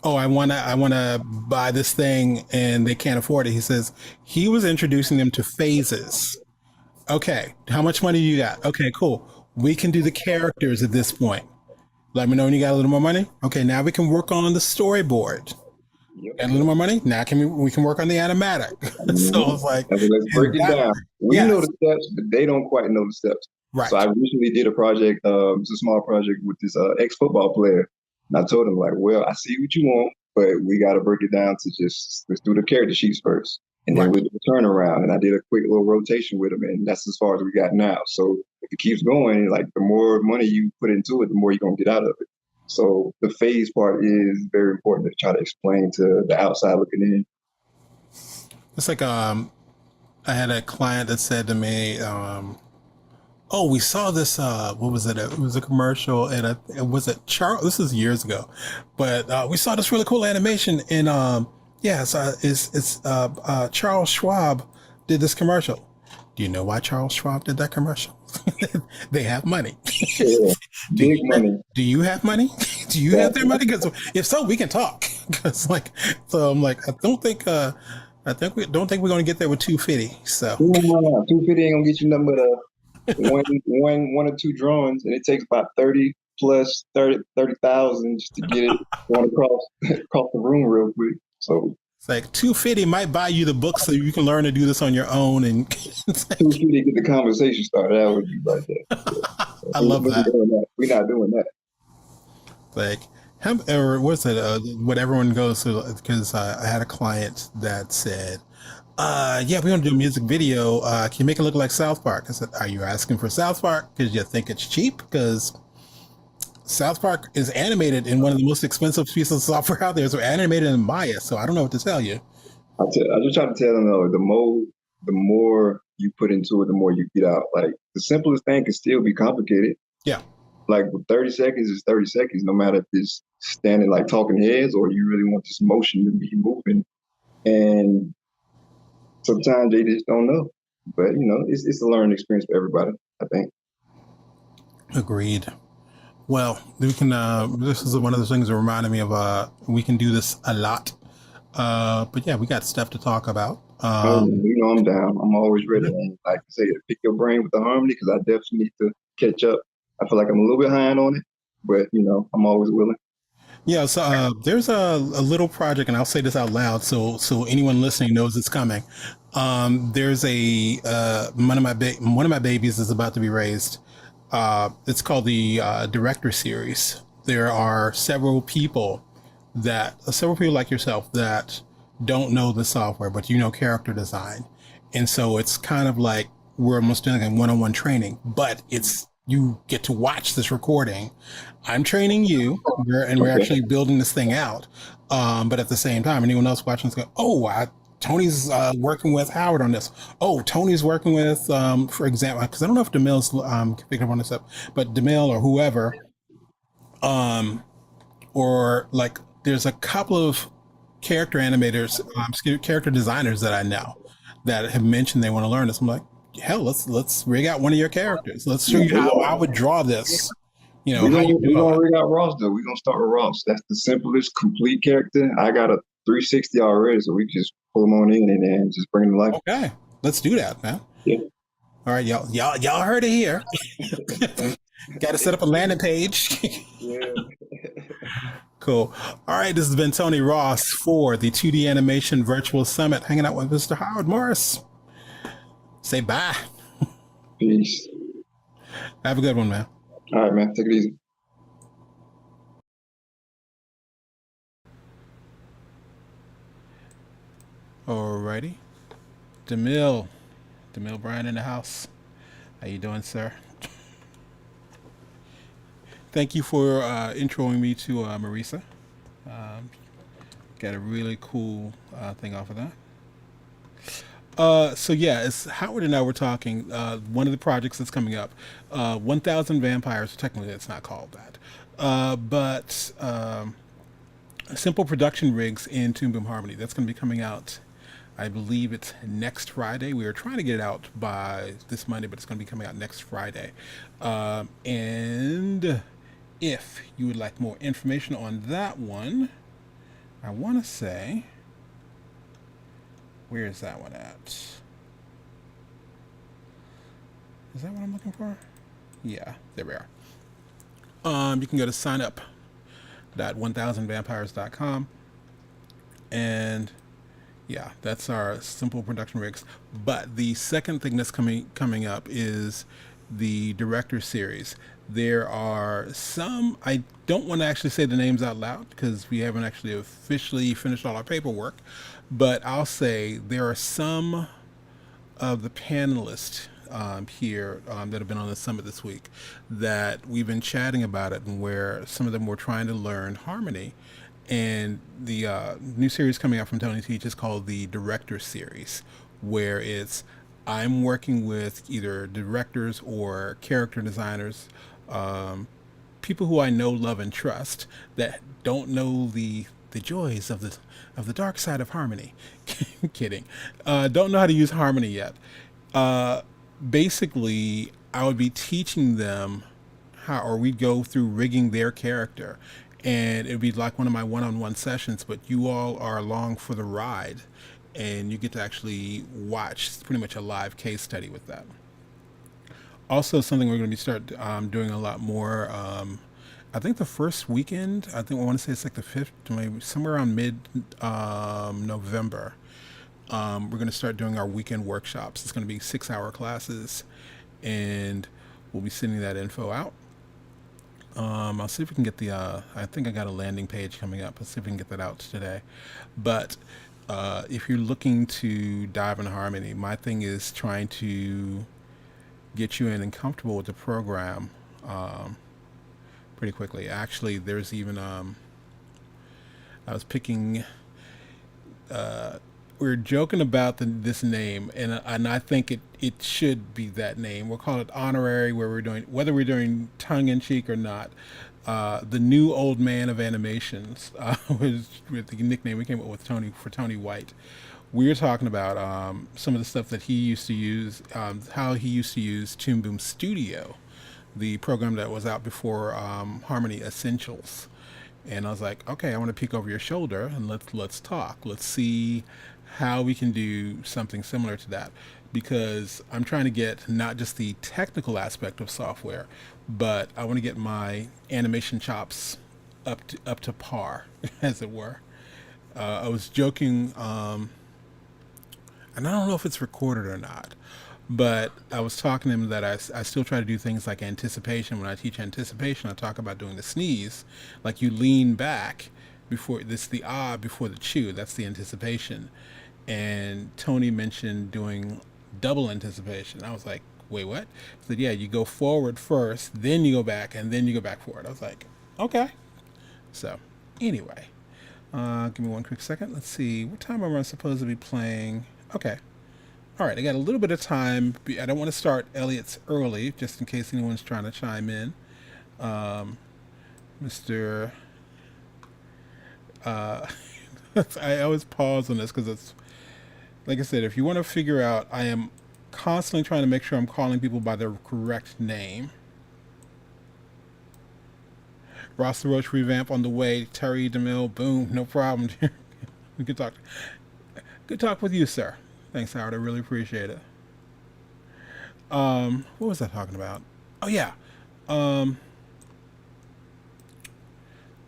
oh, I wanna buy this thing and they can't afford it. He says he was introducing them to phases. Okay, how much money you got? Okay, cool. We can do the characters at this point. Let me know when you got a little more money. Okay, now we can work on the storyboard. yep. Got a little more money? Now we can work on the animatic. So I Mhm. was like, I said, let's break and it that down. We know yes, the steps, but they don't quite know the steps. So I right, recently did a project. It's a small project with this ex-football player, and I told him like, "Well, I see what you want, but we got to break it down to just let's do the character sheets first, and then right, we'll do the turnaround." And I did a quick little rotation with him, and that's as far as we got now. So if it keeps going, like the more money you put into it, the more you're gonna get out of it. So the phase part is very important to try to explain to the outside looking in. it's like I had a client that said to me, oh, we saw this. What was it? It was a commercial, and it was it Charles. This is years ago, but we saw this really cool animation, and yeah, it's Charles Schwab did this commercial. Do you know why Charles Schwab did that commercial? They have money. Yeah, do big you money. do you have money? Do you have That's their money? Because if so, we can talk. Because like, so I'm like, I don't think we're going to get there with 250. So No. 250 ain't gonna get you nothing but one or two drawings, and it takes about 30 plus 30,000 just to get it going across across the room real quick. So It's like 250 might buy you the book so you can learn to do this on your own. And it's two like, fifty get the conversation started. That would be right there. Yeah. So I we, love we ain't that. doing that. We're not doing that. Like, or what's it? What everyone goes to, because I had a client that said, yeah, we want to do a music video. Can you make it look like South Park? I said, are you asking for South Park because you think it's cheap? Because South Park is animated in one of the most expensive pieces of software out there. So animated in Maya. So I don't know what to tell you. I just try to tell them though, the more you put into it, the more you get out. Like the simplest thing can still be complicated. Yeah, Like 30 seconds is 30 seconds, no matter if it's standing like talking heads or you really want this motion to be moving. And sometimes they just don't know. But it's a learning experience for everybody, I think. agreed. Well, we can. This is one of the things that reminded me of. We can do this a lot. But yeah, we got stuff to talk about. Oh, I'm down. I'm always ready. And like I say, to pick your brain with the harmony because I definitely need to catch up. I feel like I'm a little behind on it, but I'm always willing. Yeah, so there's a little project, and I'll say this out loud, so anyone listening knows it's coming. There's a one of my babies is about to be raised. It's called the Director Series. There are several people like yourself that don't know the software, but you know character design, and so it's kind of like we're almost doing a one-on-one training, but it's you get to watch this recording. I'm training you, we're Okay. actually building this thing out. But at the same time, anyone else watching is going, oh, Tony's working with Howard on this. Oh, Tony's working with, for example, because I don't know if DeMille's picking up on this up, but DeMille or whoever, or like there's a couple of character animators, character designers that I know that have mentioned they want to learn this. I'm like, hell, let's rig out one of your characters. Let's show you how I would draw this. You know We're how gonna you do we're all gonna that. rig out Ross though. We're gonna start with Ross. That's the simplest, complete character. I got a 360 already, so we can just pull him on in and then just bring him to life. Okay, let's do that, man. Yeah. All right, y'all heard it here. Got to set up a landing page. Yeah. Cool. All right, this has been Tony Ross for the 2D Animation Virtual Summit, hanging out with Mr. Howard Morris. Say bye. Peace. Have a good one, man. All right, man. Take it easy. Alrighty. DeMille Bryan in the house. How you doing, sir? Thank you for introing me to Marisa. Got a really cool thing off of that. So yeah, it's Howard and I were talking. One of the projects that's coming up, 1,000 Vampires. Technically, it's not called that, but simple production rigs in Toon Boom Harmony. That's going to be coming out. I believe it's next Friday. We were trying to get it out by this Monday, but it's going to be coming out next Friday. And if you would like more information on that one, I want to say, where is that one at? Is that what I'm looking for? Yeah, there we are. You can go to signup.1000vampires.com, and yeah, that's our simple production rigs. But the second thing that's coming up is the director series. There are some, I don't want to actually say the names out loud because we haven't actually officially finished all our paperwork, but I'll say there are some of the panelists here that have been on the summit this week that we've been chatting about it, and where some of them were trying to learn harmony. And the new series coming out from Tonyteach is called the Director Series, where it's I'm working with either directors or character designers, people who I know, love, and trust that don't know the joys of the dark side of harmony. Kidding. Don't know how to use harmony yet. Basically, I would be teaching them how, or we'd go through rigging their character, and it'd be like one of my one-on-one sessions, but you all are along for the ride, and you get to actually watch pretty much a live case study with that. Also, something we're going to be start doing a lot more I think the first weekend, I think I want to say it's like the 5th, maybe somewhere around mid November. We're going to start doing our weekend workshops. It's going to be 6 hour classes, and we'll be sending that info out. I'll see if we can get the. I think I got a landing page coming up. Let's see if we can get that out today. But if you're looking to dive into Harmony, my thing is trying to get you in and comfortable with the program pretty quickly. Actually, there's even I was picking. We are joking about this name, and I think it should be that name. We'll call it honorary, where we're doing whether we're doing tongue in cheek or not. The new old man of animations was with the nickname we came up with Tony White. We were talking about some of the stuff that he used to use, how he used to use Toon Boom Studio, the program that was out before Harmony Essentials. And I was like, okay, I want to peek over your shoulder and let's talk. Let's see how we can do something similar to that, because I'm trying to get not just the technical aspect of software, but I want to get my animation chops up to par, as it were. I was joking, and I don't know if it's recorded or not, but I was talking to him that I still try to do things like anticipation. When I teach anticipation, I talk about doing the sneeze, like you lean back before this, the ah before the chew. That's the anticipation. And Tony mentioned doing double anticipation. I was like, wait, what? He said, yeah, you go forward first, then you go back, and then you go back forward. I was like, okay. So, anyway, give me one quick second. Let's see, what time am I supposed to be playing? Okay. All right, I got a little bit of time. I don't want to start Elliot's early, just in case anyone's trying to chime in. Mr. I always pause on this because it's, like I said, if you want to figure out, I am constantly trying to make sure I'm calling people by their correct name. Ross the Roach revamp on the way. Terry DeMille, boom, no problem. We can talk. Good talk with you, sir. Thanks, Howard. I really appreciate it. What was I talking about? Oh yeah. Let's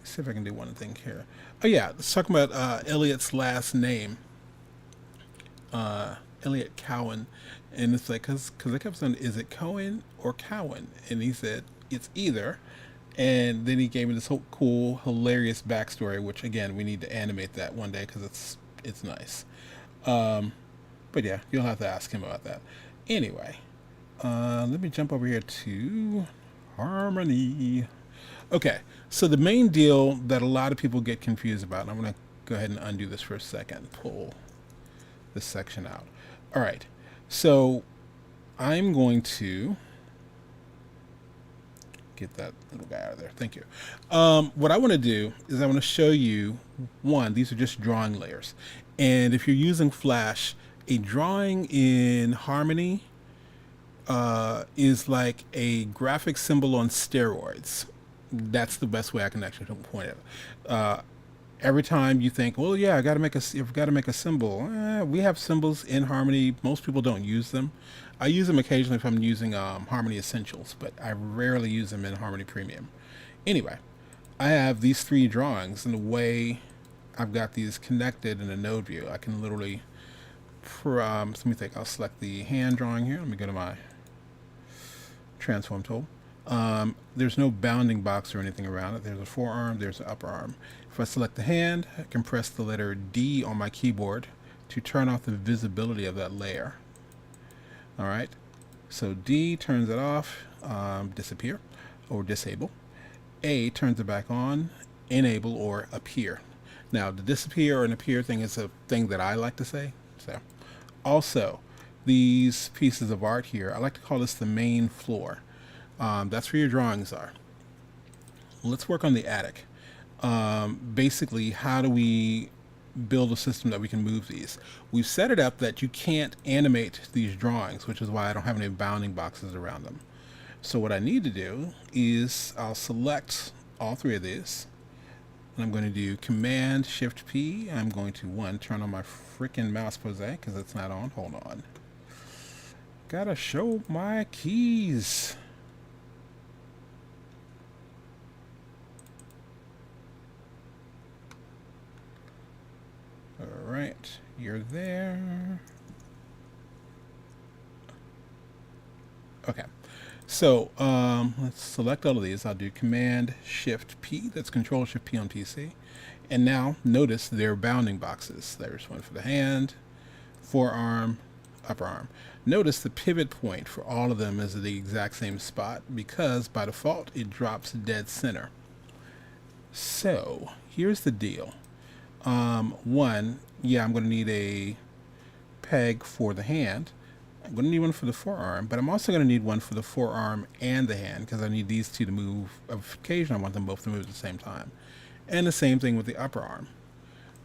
see if I can do one thing here. Oh yeah, let's talk about Elliot's last name. Elliot Cowan, and it's like because I kept saying, is it Cohen or Cowan? And he said it's either. And then he gave me this whole cool, hilarious backstory, which again we need to animate that one day because it's nice. But yeah, you'll have to ask him about that. Anyway, let me jump over here to Harmony. Okay, so the main deal that a lot of people get confused about, and I'm going to go ahead and undo this for a second, pull this section out. All right, so I'm going to get that little guy out of there. Thank you. What I want to do is I want to show you, one, these are just drawing layers. And if you're using Flash, a drawing in Harmony is like a graphic symbol on steroids. That's the best way I can actually point it. Every time you think, well, yeah, I've got to make a symbol. We have symbols in Harmony. Most people don't use them. I use them occasionally if I'm using Harmony Essentials, but I rarely use them in Harmony Premium. Anyway, I have these three drawings, and the way I've got these connected in a node view, I can literally, let me think, I'll select the hand drawing here. Let me go to my transform tool. There's no bounding box or anything around it. There's a forearm, there's an upper arm. If I select the hand, I can press the letter D on my keyboard to turn off the visibility of that layer. All right, so D turns it off, disappear or disable. A turns it back on, enable or appear. Now the disappear and appear thing is a thing that I like to say. So also these pieces of art here, I like to call this the main floor. That's where your drawings are. Let's work on the attic. Basically, how do we build a system that we can move these? We've set it up that you can't animate these drawings, which is why I don't have any bounding boxes around them. So what I need to do is I'll select all three of these, and I'm going to do Command Shift P. I'm going to turn on my freaking mouse pose because it's not on. Hold on. Gotta show my keys. right, you're there. Okay, so let's select all of these. I'll do Command Shift P. That's Control Shift P on PC. And now notice they're bounding boxes. There's one for the hand, forearm, upper arm. Notice the pivot point for all of them is the exact same spot because by default it drops dead center. So here's the deal. One, yeah, I'm going to need a peg for the hand. I'm going to need one for the forearm, but I'm also going to need one for the forearm and the hand because I need these two to move. Of occasion, I want them both to move at the same time. And the same thing with the upper arm.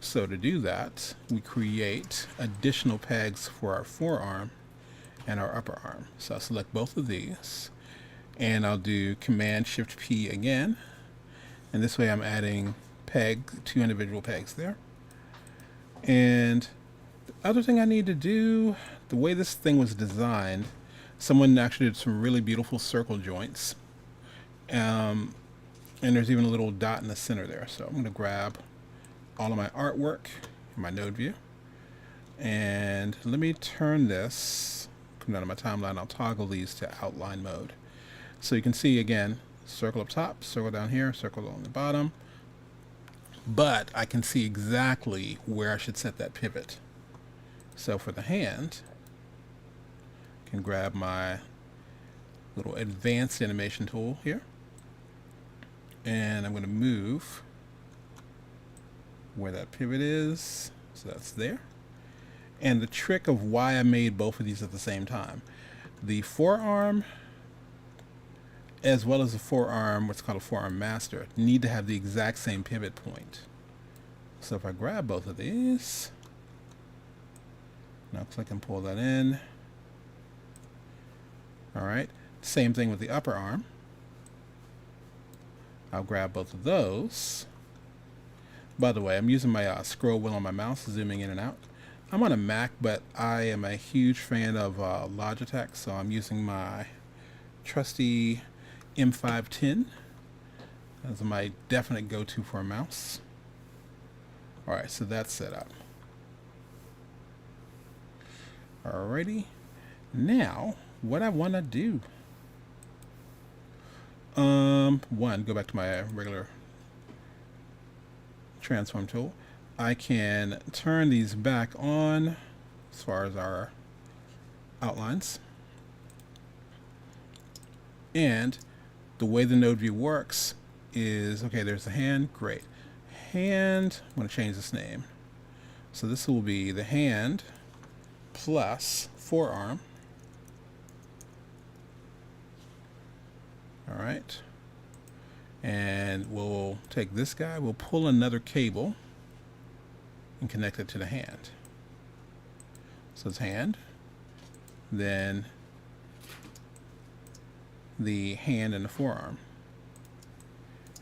So to do that, we create additional pegs for our forearm and our upper arm. So I'll select both of these and I'll do Command Shift P again. And this way I'm adding two individual pegs there. And the other thing I need to do, the way this thing was designed, someone actually did some really beautiful circle joints. And there's even a little dot in the center there. So I'm going to grab all of my artwork in my node view. And let me turn this, come down to my timeline, I'll toggle these to outline mode. So you can see again, circle up top, circle down here, circle on the bottom. But I can see exactly where I should set that pivot. So for the hand, I can grab my little advanced animation tool here. And I'm going to move where that pivot is. So that's there. And the trick of why I made both of these at the same time. The forearm, as well as the forearm, what's called a forearm master, need to have the exact same pivot point. So if I grab both of these, now click and pull that in. All right, same thing with the upper arm. I'll grab both of those. By the way, I'm using my scroll wheel on my mouse, zooming in and out. I'm on a Mac, but I am a huge fan of Logitech, so I'm using my trusty M510 as my definite go-to for a mouse. All right, so that's set up. Alrighty, now what I want to do. One, go back to my regular transform tool. I can turn these back on as far as our outlines. And the way the node view works is, okay, there's the hand, great. Hand, I'm going to change this name. So this will be the hand plus forearm. All right. And we'll take this guy, we'll pull another cable and connect it to the hand. So it's hand, then the hand and the forearm.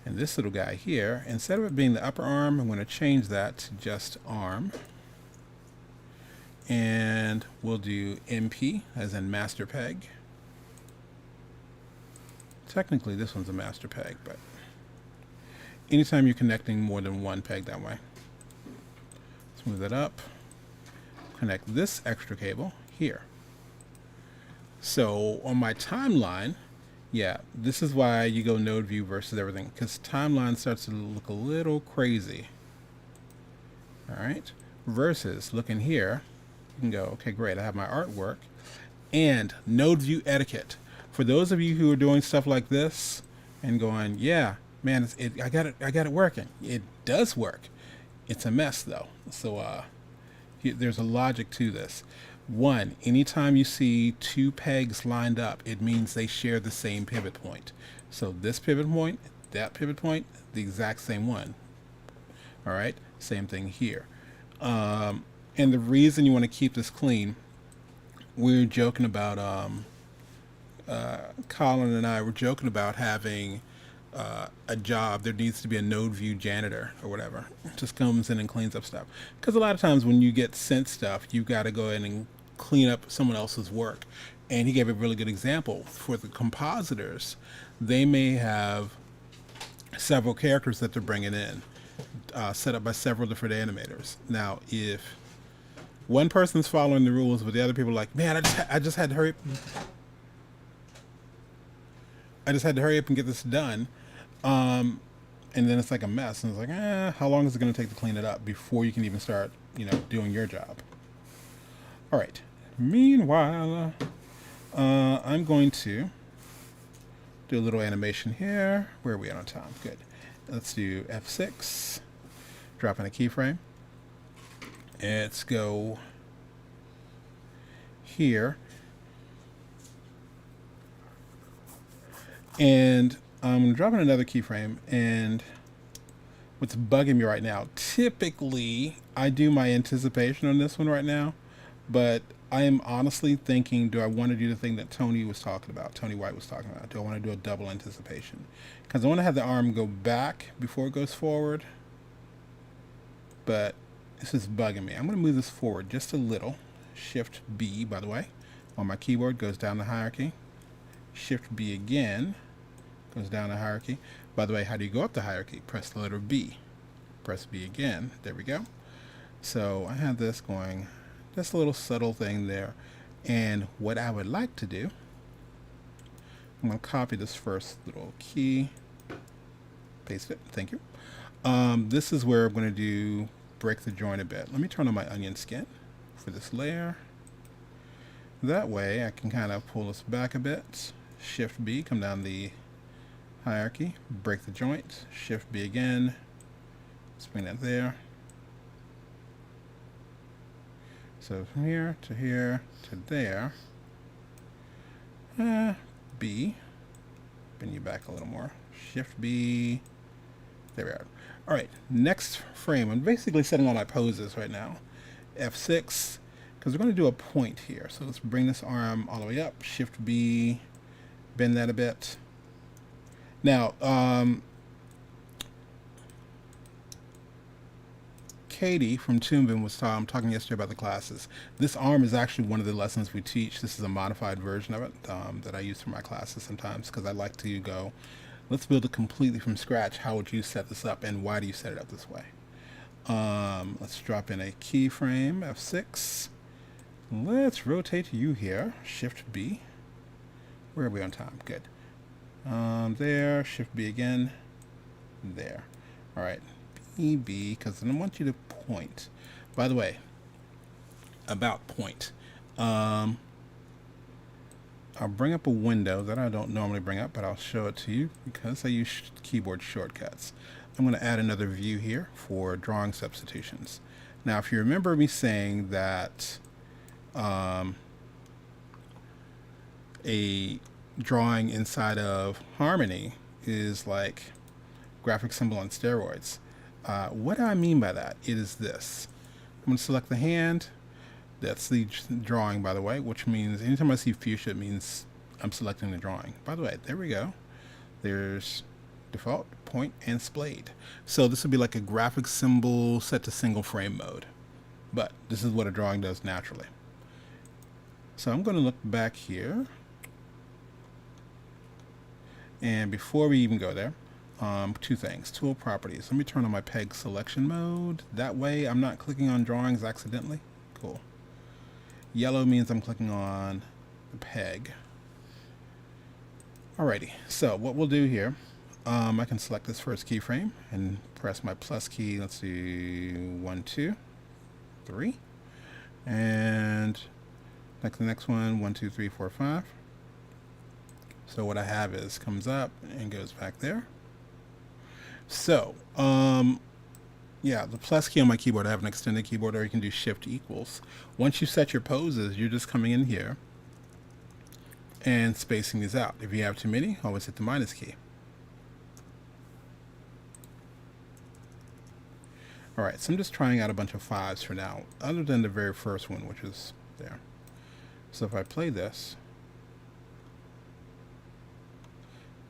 And this little guy here, instead of it being the upper arm, I'm going to change that to just arm. And we'll do MP, as in master peg. Technically, this one's a master peg, but anytime you're connecting more than one peg that way. Let's move that up. Connect this extra cable here. So on my timeline, yeah, this is why you go node view versus everything, because timeline starts to look a little crazy. All right, versus looking here, you can go, okay, great, I have my artwork and node view etiquette. For those of you who are doing stuff like this and going, yeah, man, I got it working. It does work. It's a mess though. So there's a logic to this. One, anytime you see two pegs lined up, it means they share the same pivot point. So this pivot point, that pivot point, the exact same one. All right, same thing here. And the reason you want to keep this clean, we're joking about, Colin and I were joking about having a job. There needs to be a node view janitor or whatever. Just comes in and cleans up stuff. Because a lot of times when you get sent stuff, you got to go in and clean up someone else's work. And he gave a really good example. For the compositors, they may have several characters that they're bringing in, set up by several different animators. Now, if one person's following the rules, but the other people are like, man, I just had to hurry. I just had to hurry up and get this done. And then it's like a mess, and it's like, how long is it going to take to clean it up before you can even start, doing your job? All right. Meanwhile, I'm going to do a little animation here. Where are we at on time? Good. Let's do F6. Drop in a keyframe. Let's go here. And I'm dropping another keyframe. And what's bugging me right now, typically I do my anticipation on this one right now, but I am honestly thinking, do I want to do the thing that Tony White was talking about? Do I want to do a double anticipation? Because I want to have the arm go back before it goes forward, but this is bugging me. I'm going to move this forward just a little. Shift B, by the way, on my keyboard, goes down the hierarchy. Shift B again, goes down the hierarchy. By the way, how do you go up the hierarchy? Press the letter B. Press B again. There we go. So I have this going, just a little subtle thing there. And what I would like to do, I'm going to copy this first little key, paste it. Thank you. This is where I'm going to do break the joint a bit. Let me turn on my onion skin for this layer. That way I can kind of pull this back a bit. Shift B, come down the hierarchy, break the joint. Shift B again. Let's bring that there. So from here to there. B. Bring you back a little more. Shift B. There we are. All right, next frame. I'm basically setting all my poses right now. F6, because we're going to do a point here. So let's bring this arm all the way up. Shift B. Bend that a bit. Now, Katie from Toonbin was talking yesterday about the classes. This arm is actually one of the lessons we teach. This is a modified version of it that I use for my classes sometimes, because I like to go, let's build it completely from scratch. How would you set this up, and why do you set it up this way? Let's drop in a keyframe, F6. Let's rotate you here. Shift B. Where are we on time? Good. There. Shift B again. There. All right. B, because I want you to point. By the way, about point. I'll bring up a window that I don't normally bring up, but I'll show it to you because I use keyboard shortcuts. I'm going to add another view here for drawing substitutions. Now, if you remember me saying that a drawing inside of Harmony is like graphic symbol on steroids. What do I mean by that? It is this. I'm going to select the hand. That's the drawing, by the way, which means anytime I see fuchsia, it means I'm selecting the drawing. By the way, there we go. There's default, point, and splayed. So this would be like a graphic symbol set to single frame mode. But this is what a drawing does naturally. So I'm going to look back here. And before we even go there, two things. Tool properties. Let me turn on my peg selection mode. That way I'm not clicking on drawings accidentally. Cool. Yellow means I'm clicking on the peg. Alrighty, so what we'll do here, I can select this first keyframe and press my plus key. Let's do 1, 2, 3. And like the next one, 1, 2, 3, 4, 5. So what I have is comes up and goes back there. So, yeah, the plus key on my keyboard, I have an extended keyboard, or you can do shift equals. Once you set your poses, you're just coming in here and spacing these out. If you have too many, always hit the minus key. All right, so I'm just trying out a bunch of 5s for now, other than the very first one, which is there. So if I play this,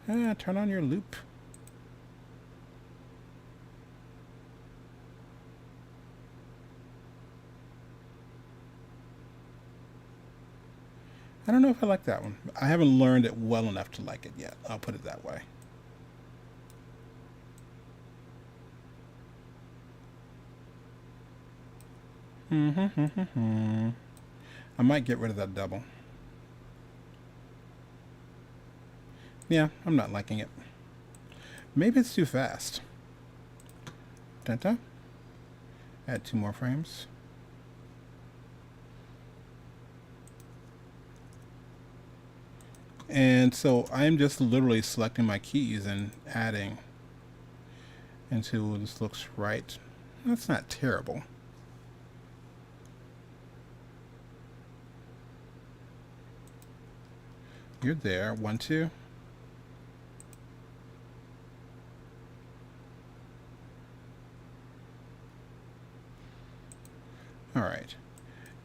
turn on your loop. I don't know if I like that one. I haven't learned it well enough to like it yet. I'll put it that way. I might get rid of that double. Yeah, I'm not liking it. Maybe it's too fast. Dun-dun. Add 2 more frames. And so I'm just literally selecting my keys and adding until this looks right. That's not terrible. You're there. 1, 2. All right.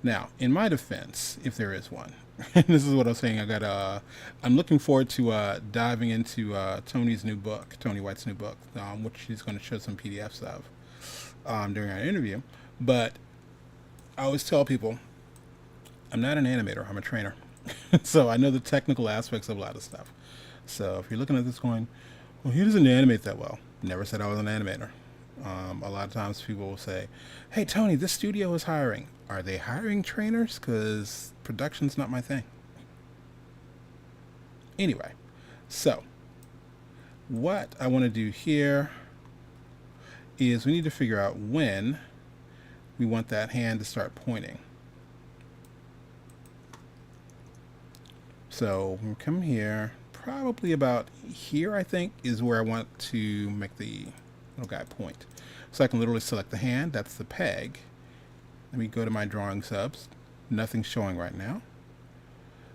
Now, in my defense, if there is one, and this is what I was saying, I'm looking forward to diving into Tony's new book, Tony White's new book, which he's going to show some PDFs of during our interview. But I always tell people, I'm not an animator, I'm a trainer. So I know the technical aspects of a lot of stuff. So if you're looking at this going, well, he doesn't animate that well. Never said I was an animator. A lot of times people will say, hey, Tony, this studio is hiring. Are they hiring trainers? Because production's not my thing. Anyway, so what I want to do here is we need to figure out when we want that hand to start pointing. So we'll come here, probably about here, I think, is where I want to make the little guy point. So I can literally select the hand, that's the peg. Let me go to my drawing subs. Nothing's showing right now.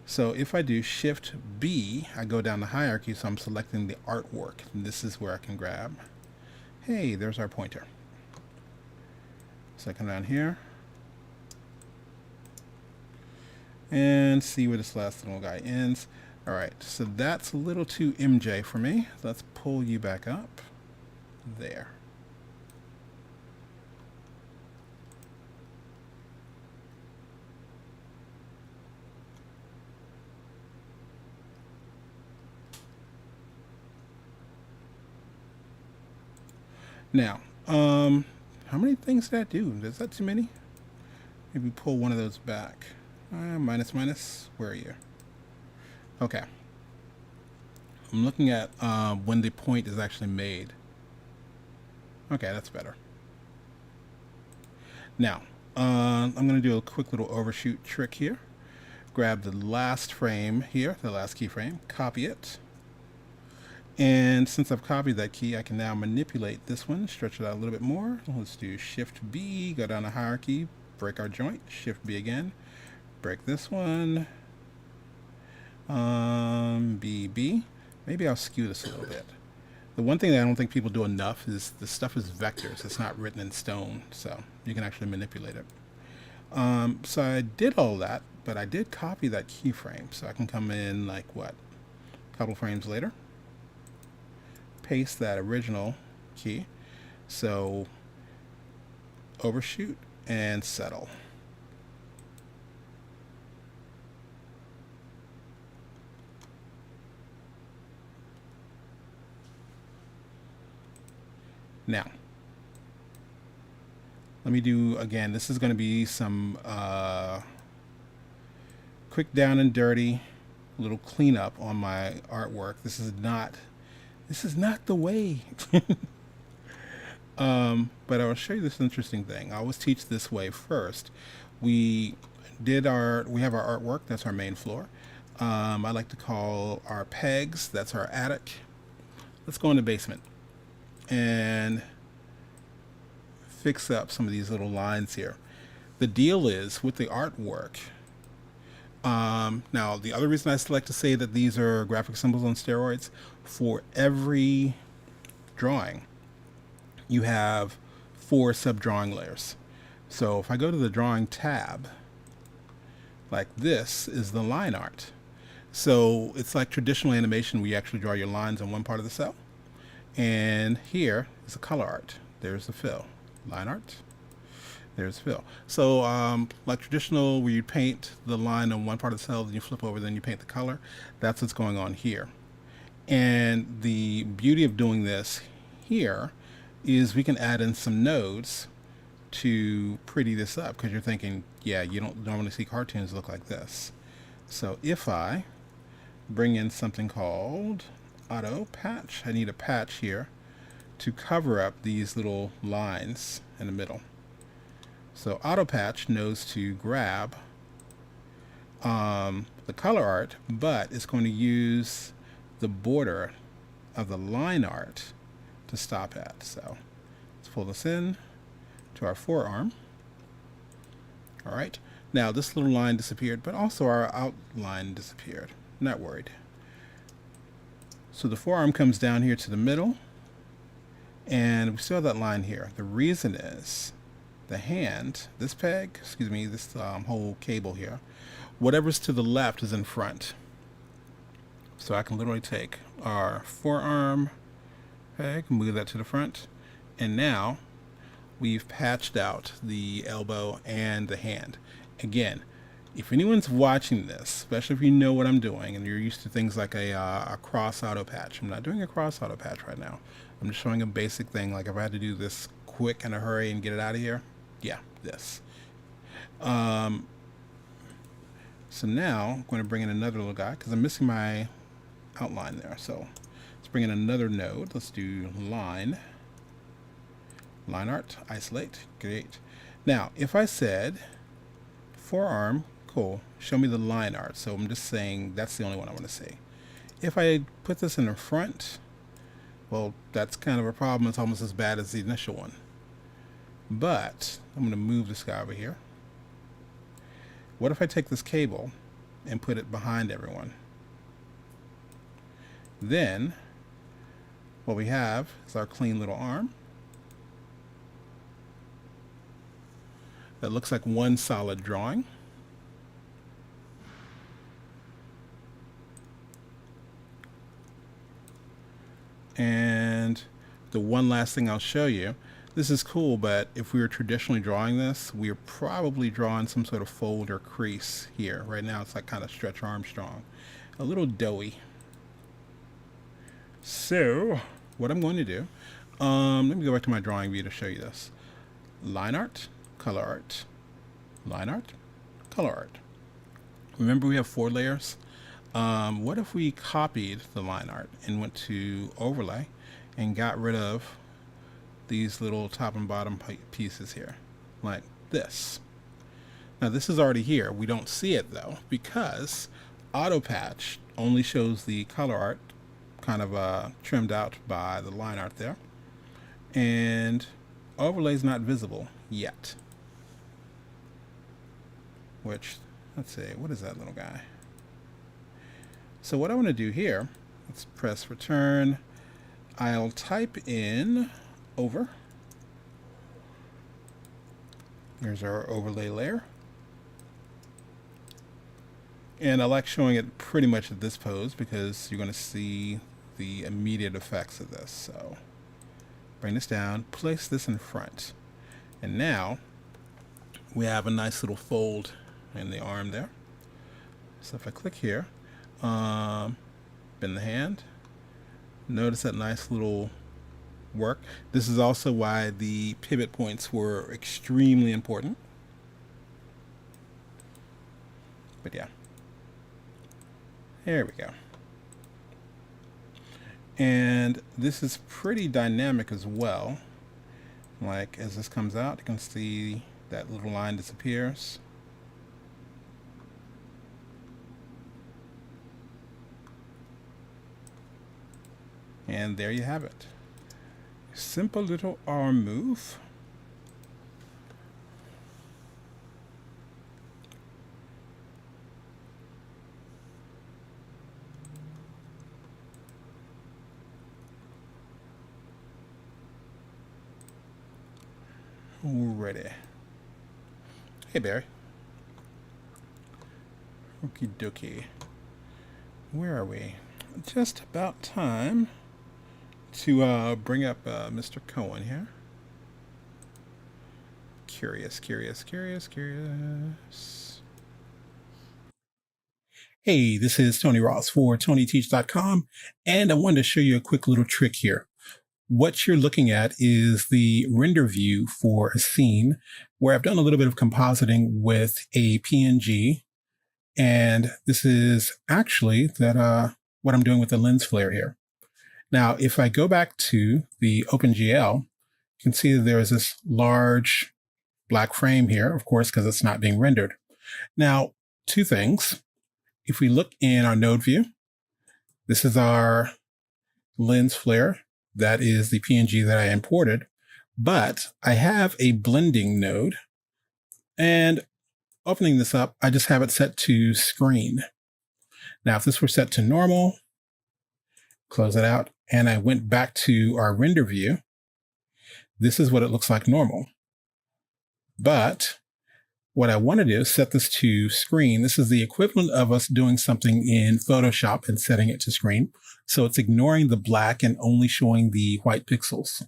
So if I do Shift B, I go down the hierarchy, so I'm selecting the artwork. And this is where I can grab. Hey, there's our pointer. So I come down here and see where this last little guy ends. All right, so that's a little too MJ for me. So let's pull you back up. There. Now, how many things did that do? Is that too many? Maybe pull one of those back. Minus. Where are you? Okay. I'm looking at when the point is actually made. Okay, that's better. Now, I'm going to do a quick little overshoot trick here. Grab the last frame here, the last keyframe, copy it. And since I've copied that key, I can now manipulate this one, stretch it out a little bit more. Let's do Shift B, go down the hierarchy, break our joint, Shift B again, break this one, B. Maybe I'll skew this a little bit. The one thing that I don't think people do enough is this stuff is vectors. It's not written in stone, so you can actually manipulate it. So I did all that, but I did copy that keyframe, so I can come in like what, a couple frames later, paste that original key, so overshoot and settle. Now, let me do, again, this is going to be some quick down and dirty little cleanup on my artwork. This is not the way. But I will show you this interesting thing. I always teach this way first. We have our artwork, that's our main floor. I like to call our pegs, that's our attic. Let's go in the basement and fix up some of these little lines here. The deal is with the artwork, now the other reason I like to say that these are graphic symbols on steroids, for every drawing you have 4 sub-drawing layers. So if I go to the drawing tab, like this is the line art. So it's like traditional animation where you actually draw your lines on one part of the cell. And here is the color art. There's the fill. Line art. There's fill. So like traditional where you paint the line on one part of the cell, then you flip over, then you paint the color. That's what's going on here. And the beauty of doing this here is we can add in some nodes to pretty this up because you're thinking, yeah, you don't normally see cartoons look like this. So if I bring in something called auto patch, I need a patch here to cover up these little lines in the middle. So auto patch knows to grab the color art, but it's going to use the border of the line art to stop at. So let's pull this in to our forearm. All right. Now this little line disappeared, but also our outline disappeared. Not worried. So the forearm comes down here to the middle, and we still have that line here. The reason is the hand, this peg, excuse me, this whole cable here, whatever's to the left is in front. So I can literally take our forearm peg, move that to the front, and now we've patched out the elbow and the hand. Again, if anyone's watching this, especially if you know what I'm doing and you're used to things like a cross auto patch, I'm not doing a cross auto patch right now. I'm just showing a basic thing, like if I had to do this quick in a hurry and get it out of here, yeah, this. So now I'm going to bring in another little guy because I'm missing my outline there. So let's bring in another node. Let's do line art, isolate, great. Now, if I said forearm, cool, show me the line art. So I'm just saying that's the only one I want to see. If I put this in the front, well, that's kind of a problem. It's almost as bad as the initial one. But I'm going to move this guy over here. What if I take this cable and put it behind everyone? Then what we have is our clean little arm. That looks like one solid drawing. And the one last thing I'll show you, this is cool, but if we were traditionally drawing this, we are probably drawing some sort of fold or crease here. Right now it's like kind of Stretch Armstrong, a little doughy. So what I'm going to do, let me go back to my drawing view to show you this. Line art, color art, line art, color art. Remember we have 4 layers? What if we copied the line art and went to overlay and got rid of these little top and bottom pieces here, like this. Now this is already here. We don't see it though because auto patch only shows the color art kind of trimmed out by the line art there, and overlay is not visible yet. Which, let's see, what is that little guy? So what I want to do here, let's press return. I'll type in over. Here's our overlay layer. And I like showing it pretty much at this pose because you're going to see the immediate effects of this. So bring this down, place this in front. And now we have a nice little fold in the arm there. So if I click here, bend the hand, notice that nice little work. This is also why the pivot points were extremely important. But yeah, there we go. And this is pretty dynamic as well. Like as this comes out, you can see that little line disappears. And there you have it. Simple little arm move. Alrighty. Hey Barry. Okie dokie. Where are we? Just about time to bring up Mr. Cowan here. Curious. Hey, this is Tony Ross for Tonyteach.com, and I wanted to show you a quick little trick here. what you're looking at is the render view for a scene where I've done a little bit of compositing with a PNG. And this is actually what I'm doing with the lens flare here. Now, if I go back to the OpenGL, you can see that there is this large black frame here, of course, because it's not being rendered. Now, two things. If we look in our node view, this is our lens flare. That is the PNG that I imported, but I have a blending node, and opening this up, I just have it set to screen. Now, if this were set to normal, close it out, and I went back to our render view, this is what it looks like normal. But what I want to do is set this to screen. This is the equivalent of us doing something in Photoshop and setting it to screen. So it's ignoring the black and only showing the white pixels.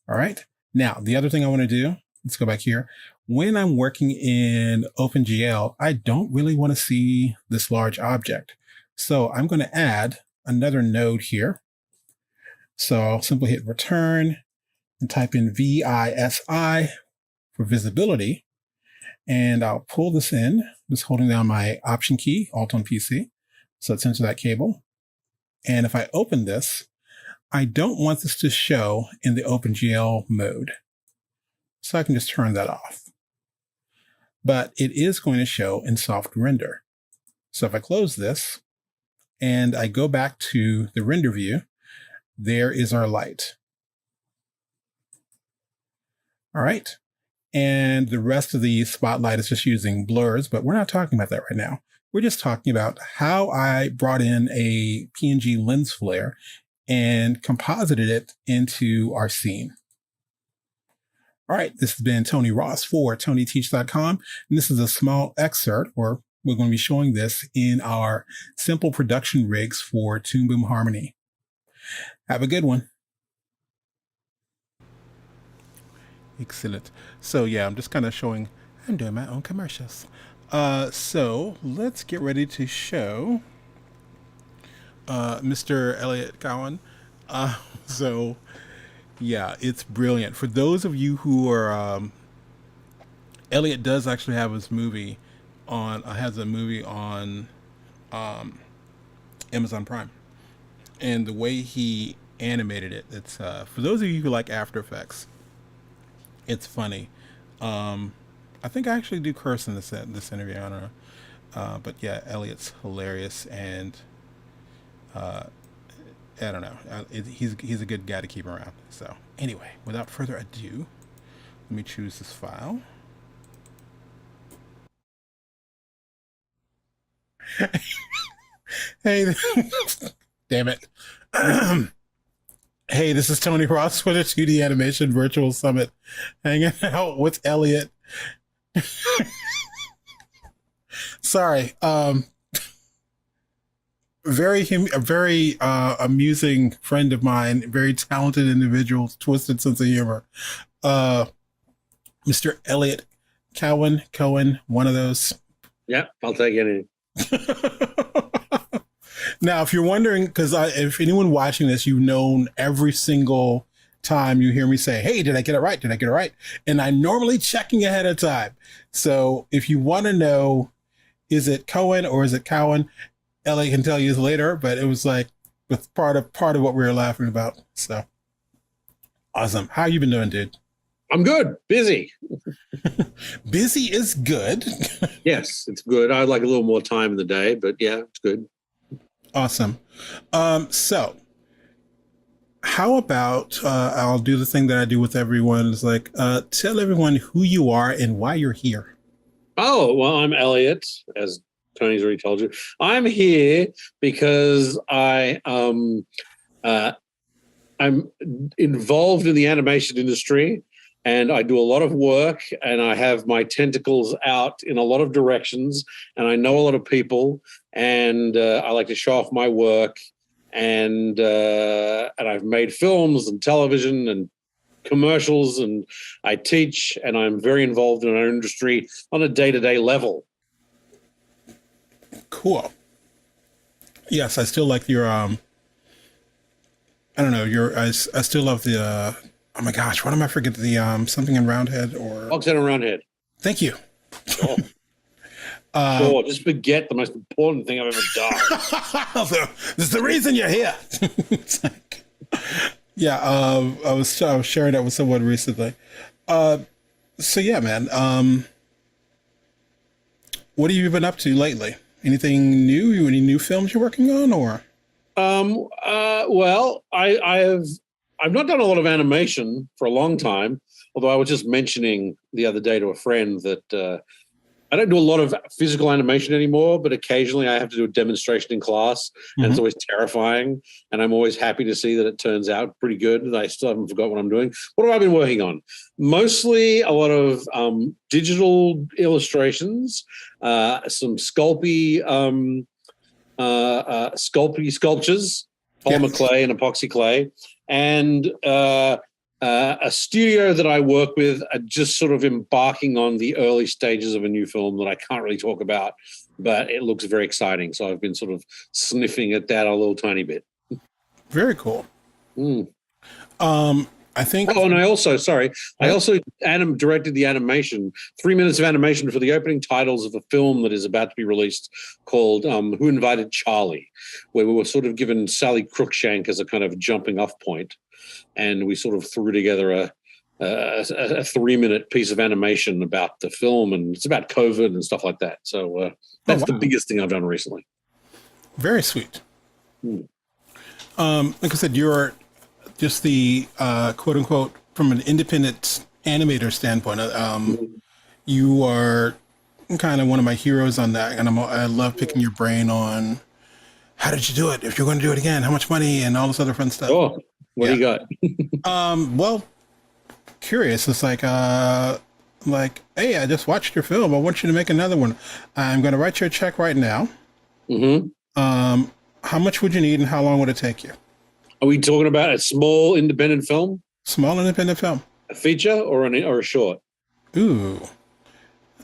All right. Now, the other thing I want to do, let's go back here. When I'm working in OpenGL, I don't really want to see this large object. So I'm going to add another node here. So I'll simply hit return and type in VISI for visibility. And I'll pull this in, just holding down my Option key, Alt on PC. So it's into that cable. And if I open this, I don't want this to show in the OpenGL mode. So I can just turn that off. But it is going to show in soft render. So if I close this and I go back to the render view, there is our light. All right. And the rest of the spotlight is just using blurs, but we're not talking about that right now. We're just talking about how I brought in a PNG lens flare and composited it into our scene. All right, this has been Tony Ross for Tonyteach.com. And this is a small excerpt, or we're going to be showing this in our simple production rigs for Toon Boom Harmony. Have a good one. Excellent. So yeah, I'm just kind of showing, I'm doing my own commercials. So let's get ready to show Mr. Elliot Cowan. So yeah, it's brilliant. For those of you who are, Elliot does actually have his movie on, has a movie on Amazon Prime. And the way he animated it, it's, for those of you who like After Effects, it's funny. I think I actually do curse in this interview. I don't know. But yeah, Elliot's hilarious, and I don't know. He's a good guy to keep around. So anyway, without further ado, let me choose this file. Hey, damn it. Hey, this is Tony Ross for the 2D Animation Virtual Summit, hanging out with Elliot. Sorry. Very amusing friend of mine, very talented individual, twisted sense of humor. Mr. Elliot Cowan, one of those. Yeah, I'll take any. Now, if you're wondering, because if anyone watching this, you've known every single time you hear me say, hey, did I get it right? Did I get it right? And I'm normally checking ahead of time. So if you want to know, is it Cowan or is it Cowan? Elliot can tell you later, but it was like with part of what we were laughing about. So awesome. How you been doing, dude? I'm good. Busy. Busy is good. Yes, it's good. I'd like a little more time in the day, but yeah, it's good. Awesome. So how about I'll do the thing that I do with everyone. It's like, tell everyone who you are and why you're here. Oh, well, I'm Elliot, as Tony's already told you. I'm here because I'm involved in the animation industry, and I do a lot of work, and I have my tentacles out in a lot of directions, and I know a lot of people, and I like to show off my work, and I've made films and television and commercials, and I teach, and I'm very involved in our industry on a day-to-day level. Cool. Yes, I still like your I don't know. I still love the. Oh my gosh, what am I forgetting? The something in Roundhead or. Box Head and Roundhead. Thank you. Sure. Sure. Just forget the most important thing I've ever done. This is the reason you're here. It's like, yeah. I was sharing that with someone recently. So yeah, man. What have you been up to lately? Anything new? Any new films you're working on, or? Well, I've not done a lot of animation for a long time. Although I was just mentioning the other day to a friend that I don't do a lot of physical animation anymore, but occasionally I have to do a demonstration in class, and it's always terrifying. And I'm always happy to see that it turns out pretty good. And I still haven't forgot what I'm doing. What have I been working on? Mostly a lot of digital illustrations, some sculptures, polymer clay and epoxy clay, and a studio that I work with are just sort of embarking on the early stages of a new film that I can't really talk about, but it looks very exciting. So I've been sort of sniffing at that a little tiny bit. Very cool. I think. Oh, and I also directed the animation, 3 minutes of animation for the opening titles of a film that is about to be released called Who Invited Charlie, where we were sort of given Sally Cruikshank as a kind of jumping off point. And we sort of threw together a 3-minute piece of animation about the film, and it's about COVID and stuff like that. So that's the biggest thing I've done recently. Very sweet. Like I said, you're just the quote unquote from an independent animator standpoint. You are kind of one of my heroes on that, and I love picking your brain on how did you do it? If you're going to do it again, how much money and all this other fun stuff. Oh. What do you got? Well, curious. It's like, hey, I just watched your film. I want you to make another one. I'm going to write you a check right now. How much would you need, and how long would it take you? Are we talking about a small independent film? Small independent film. A feature or a short? Ooh.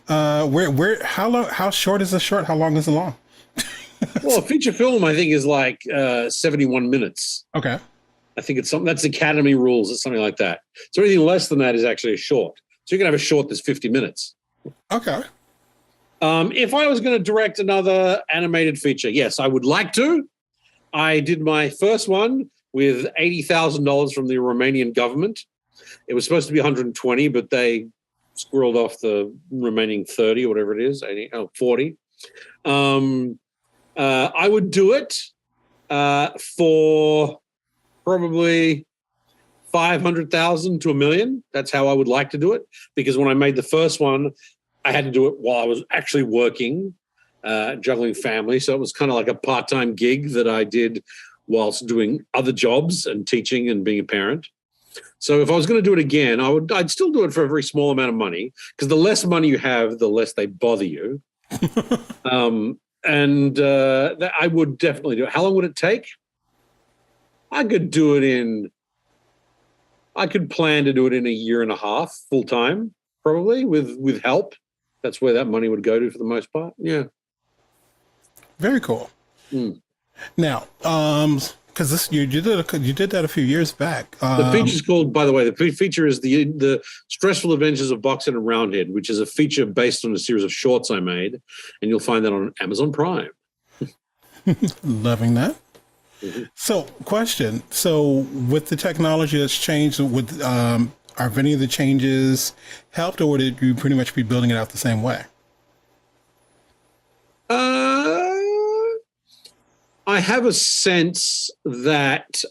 How long? How short is the short? How long is the long? Well, a feature film, I think, is like 71 minutes. Okay. I think it's something that's Academy rules. It's something like that. So anything less than that is actually a short. So you can have a short that's 50 minutes. Okay. If I was going to direct another animated feature, yes, I would like to. I did my first one with $80,000 from the Romanian government. It was supposed to be 120, but they squirreled off the remaining 30 or whatever it is, 40. I would do it for probably 500,000 to $1 million. That's how I would like to do it, because when I made the first one, I had to do it while I was actually working, juggling family. So it was kind of like a part-time gig that I did whilst doing other jobs and teaching and being a parent. So if I was going to do it again, I'd still do it for a very small amount of money, because the less money you have, the less they bother you. That I would definitely do it. How long would it take? I could plan to do it in a year and a half, full time, probably with help. That's where that money would go to for the most part. Yeah. Very cool. Now, because you did that a few years back. The feature's called, by the way, the feature is the Stressful Adventures of Boxhead and Roundhead, which is a feature based on a series of shorts I made, and you'll find that on Amazon Prime. Loving that. So, question. So, with the technology that's changed, are any of the changes helped, or did you pretty much be building it out the same way? I have a sense that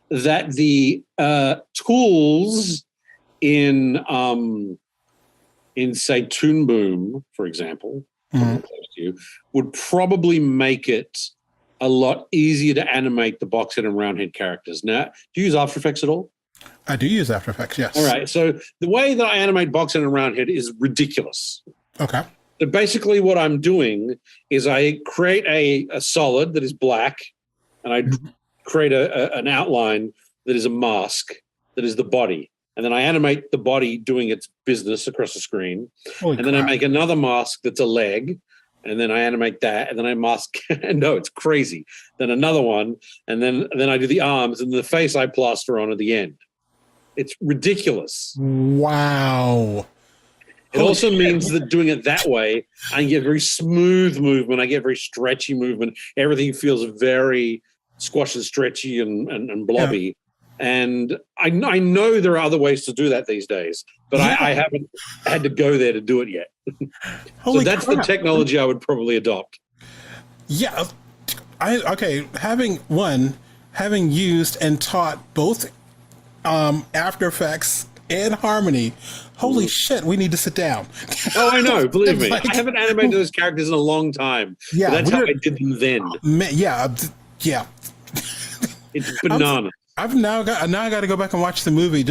that the tools in say Toon Boom, for example, would probably make it a lot easier to animate the Boxhead and Roundhead characters. Now, do you use After Effects at all? I do use After Effects, yes. All right. So the way that I animate Boxhead and Roundhead is ridiculous. Okay. So basically what I'm doing is I create a solid that is black, and I create an outline that is a mask, that is the body. And then I animate the body doing its business across the screen. Holy crap. Then I make another mask that's a leg, and then I animate that, and then I mask. No, it's crazy. Then another one, and then I do the arms, and the face I plaster on at the end. It's ridiculous. Wow. It also means that doing it that way, I get very smooth movement. I get very stretchy movement. Everything feels very squashed and stretchy and blobby. Yeah. And I know there are other ways to do that these days, but I haven't had to go there to do it yet. So that's crap. The technology I would probably adopt. Yeah. Having used and taught both After Effects and Harmony, holy shit, we need to sit down. Oh, I know. Believe me. I haven't animated those characters in a long time. Yeah. That's how I did them then. Yeah. It's bananas. I've now got to go back and watch the movie.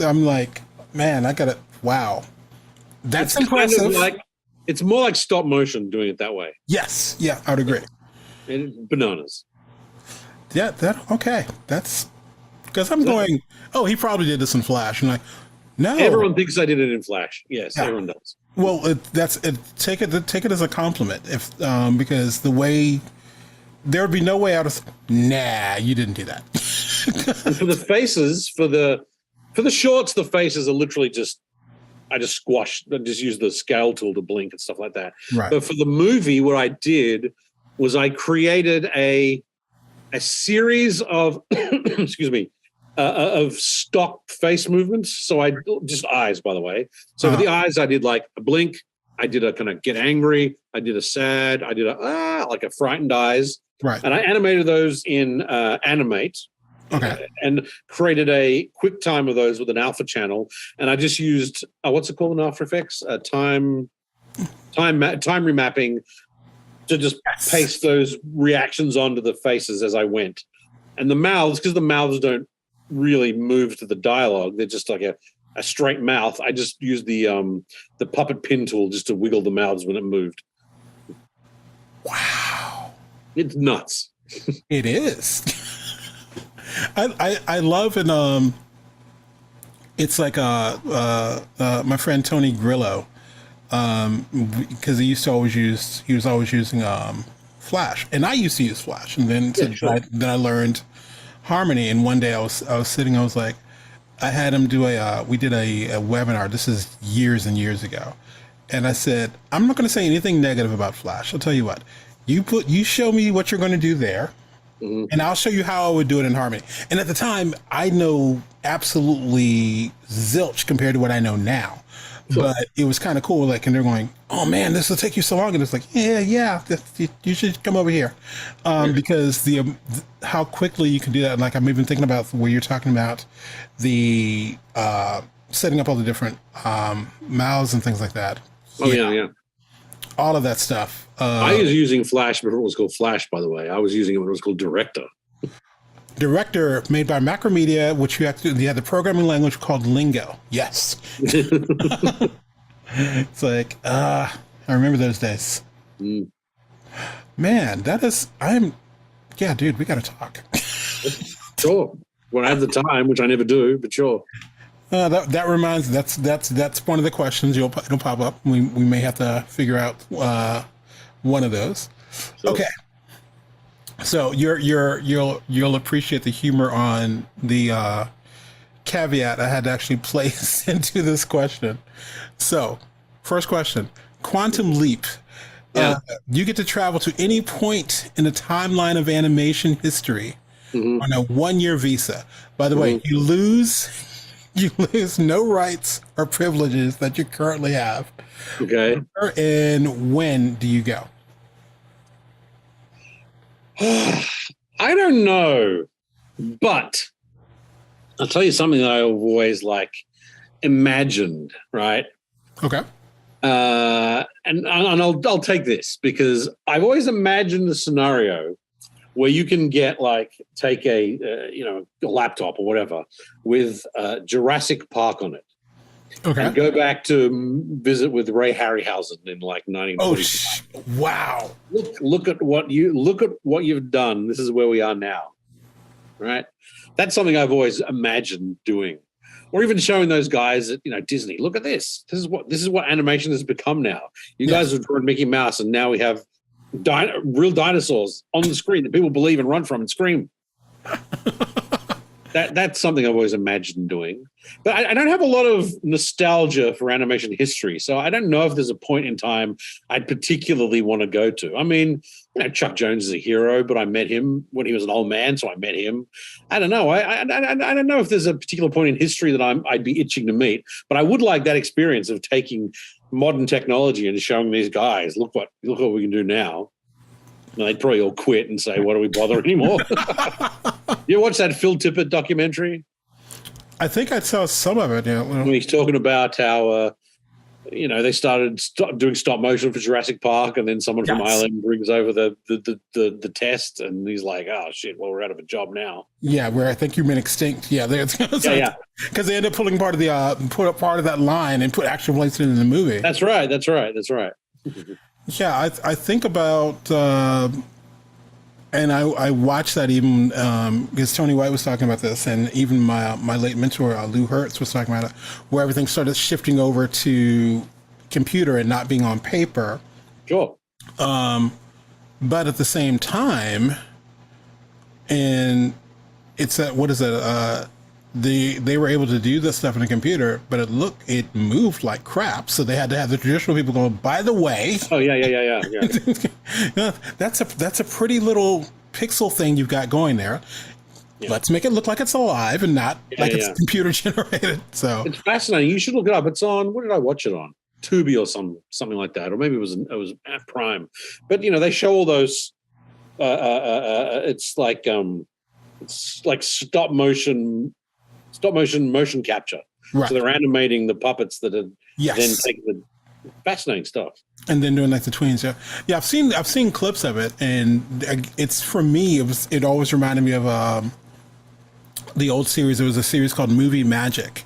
I'm like, man, I got to, wow. That's impressive. Kind of it's more like stop motion doing it that way. Yes. Yeah, I would agree. And it's bananas. Yeah, okay. That's because I'm going, oh, he probably did this in Flash. And like, no. Everyone thinks I did it in Flash. Yes, everyone does. Well, take it as a compliment because the way there would be no way out of nah, you didn't do that. For the faces, for the shorts, the faces are literally I just use the scale tool to blink and stuff like that. Right. But for the movie, what I did was I created a series of excuse me, of stock face movements. So I just eyes, by the way. So for the eyes, I did like a blink. I did a kind of get angry. I did a sad. I did like a frightened eyes. Right. And I animated those in Animate. Okay. And created a quick time of those with an alpha channel. And I just used, what's it called in After Effects? Time remapping to just paste those reactions onto the faces as I went. And the mouths, because the mouths don't really move to the dialogue, they're just like a straight mouth. I just used the puppet pin tool just to wiggle the mouths when it moved. Wow. It's nuts. It is. I love and it's like my friend Tony Grillo, because he was always using Flash, and I used to use Flash, and then then I learned Harmony. And one day I was sitting, I was like, I had him do we did a webinar. This is years and years ago, and I said, I'm not going to say anything negative about Flash. I'll tell you what, you show me what you're going to do there. Mm-hmm. And I'll show you how I would do it in Harmony. And at the time, I know absolutely zilch compared to what I know now. Sure. But it was kind of cool. Like, and they're going, "Oh man, this will take you so long." And it's like, "Yeah, you should come over here," because how quickly you can do that. And like, I'm even thinking about where you're talking about the setting up all the different mouths and things like that. Oh yeah. All of that stuff. I was using Flash before it was called Flash, by the way. I was using it when it was called Director. Director, made by Macromedia, which you had the programming language called Lingo. Yes. It's like, I remember those days. Mm. Man, dude, we got to talk. Sure. When I have the time, which I never do, but sure. That reminds, that's one of the questions it'll pop up. We may have to figure out one of those. Sure. Okay. So you'll appreciate the humor on the caveat I had to actually place into this question. So, first question: Quantum Leap. Yeah. You get to travel to any point in the timeline of animation history on a 1-year visa. By the way, you lose no rights or privileges that you currently have. Okay. And when do you go? I don't know, but I'll tell you something that I've always imagined, right? Okay. And I'll take this because I've always imagined a scenario where you can get take a laptop or whatever with Jurassic Park on it. Okay. And go back to visit with Ray Harryhausen in 1945. Oh, wow! Look at what you've done. This is where we are now, right? That's something I've always imagined doing. or even showing those guys at Disney. Look at this. This is what animation has become now. You guys are drawing Mickey Mouse, and now we have real dinosaurs on the screen that people believe and run from and scream. That's something I've always imagined doing. But I don't have a lot of nostalgia for animation history, so I don't know if there's a point in time I'd particularly want to go to. I mean, Chuck Jones is a hero, but I met him when he was an old man, so I met him. I don't know. I don't know if there's a particular point in history that I'd be itching to meet, but I would like that experience of taking modern technology and showing these guys, look what we can do now. And they'd probably all quit and say, "Why do we bother anymore?" You watch that Phil Tippett documentary? I think I saw some of it. Yeah, when he's talking about how they started doing stop motion for Jurassic Park, and then someone from Ireland brings over the test, and he's like, "Oh shit! Well, we're out of a job now." Yeah, where I think you've been extinct. Yeah, because they ended up pulling part of that line and actually placed it in the movie. That's right. Yeah, I think about, and I watched that even because Tony White was talking about this, and even my late mentor Lou Hertz was talking about it, where everything started shifting over to computer and not being on paper. Sure. But at the same time, and it's what is it? They were able to do this stuff in a computer, but it moved like crap. So they had to have the traditional people go, by the way. Oh yeah. That's a pretty little pixel thing you've got going there. Yeah. Let's make it look like it's alive and not it's computer generated. So it's fascinating. You should look it up. It's on. What did I watch it on? Tubi or something like that, or maybe it was at Prime. But they show all those. It's like stop motion capture. Right. So they're animating the puppets that are then taking the fascinating stuff. And then doing like the tweens. Yeah. I've seen clips of it, and it's, for me, it always reminded me of the old series. There was a series called Movie Magic,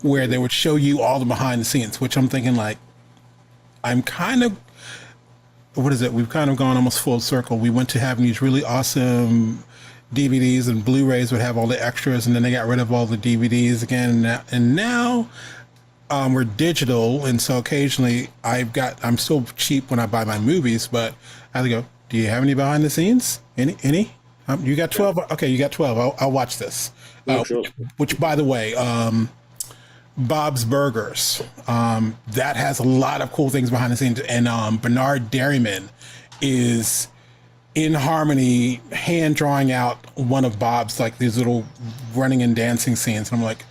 where they would show you all the behind the scenes, which I'm thinking like, we've kind of gone almost full circle. We went to having these really awesome DVDs, and Blu-rays would have all the extras, and then they got rid of all the DVDs again. And now we're digital, and so occasionally I'm still cheap when I buy my movies, but I have to go, do you have any behind the scenes? Any? You got 12? Okay, you got 12. I'll watch this. Sure. Which, by the way, Bob's Burgers, that has a lot of cool things behind the scenes, and Bernard Dairyman is in harmony, hand drawing out one of Bob's, like, these little running and dancing scenes. And I'm like,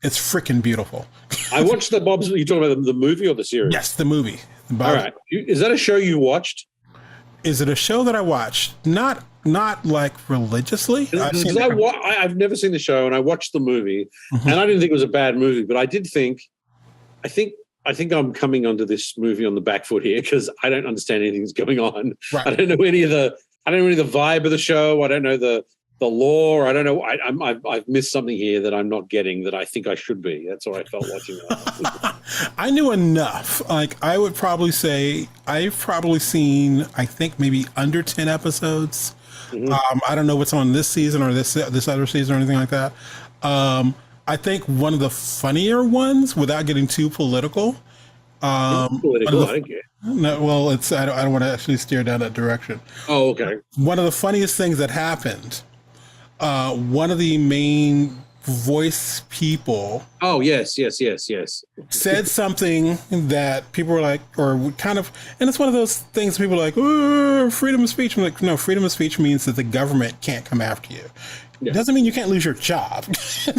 it's freaking beautiful. I watched the Bob's. You talking about the movie or the series? Yes, the movie. All right. Is that a show you watched? Is it a show that I watched? Not like religiously. I've never seen the show, and I watched the movie, and I didn't think it was a bad movie, but I did think, I think I'm coming onto this movie on the back foot here, because I don't understand anything that's going on. Right. I don't know any of the vibe of the show. I don't know the lore. I don't know. I've missed something here that I'm not getting that I think I should be. That's what I felt watching that. I knew enough. Like, I would probably say I've probably seen, I think, maybe under 10 episodes. Mm-hmm. I don't know what's on this season or this other season or anything like that. I think one of the funnier ones, without getting too political. Political, I think. No, well, I don't want to actually steer down that direction. Oh, okay. One of the funniest things that happened, one of the main voice people. Oh, yes. Said something that people were like, or kind of, and it's one of those things people are like, oh, freedom of speech. I'm like, no, freedom of speech means that the government can't come after you. Yeah. It doesn't mean you can't lose your job. Let's get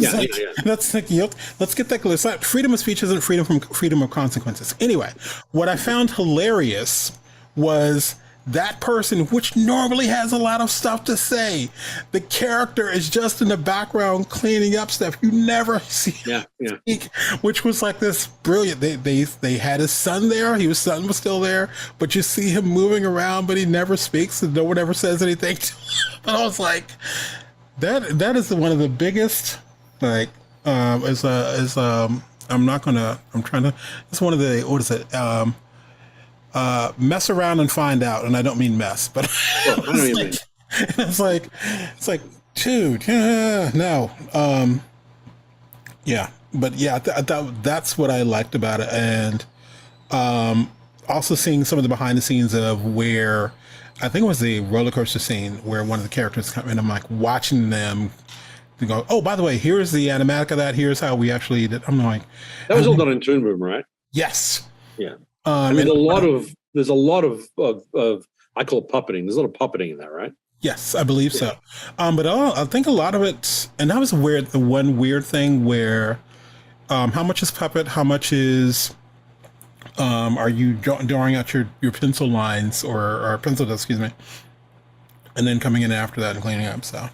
that clear. Freedom of speech isn't freedom of consequences. Anyway, what I found hilarious was that person, which normally has a lot of stuff to say, the character is just in the background cleaning up stuff. You never see him speak, which was like this brilliant. They had his son there. His son was still there, but you see him moving around, but he never speaks, and no one ever says anything to him. And I was like, that is one of the biggest, like, it's one of the, what is it? Mess around and find out, and I don't mean mess, but it's like, dude, no, but yeah, I thought that's what I liked about it. And also seeing some of the behind the scenes of where I think it was the roller coaster scene where one of the characters come in. I'm like watching them to go, oh, by the way, here's the animatic of that. Here's how we actually did. I'm like, that was all done in Toon Boom, right? yes. Yeah. And there's a lot of I call it puppeting. There's a lot of puppeting in that, right? Yes, I believe so. But I think a lot of it, and that was the one weird thing where, how much is puppet? How much is, are you drawing out your pencil lines or pencil, excuse me, and then coming in after that and cleaning up. So,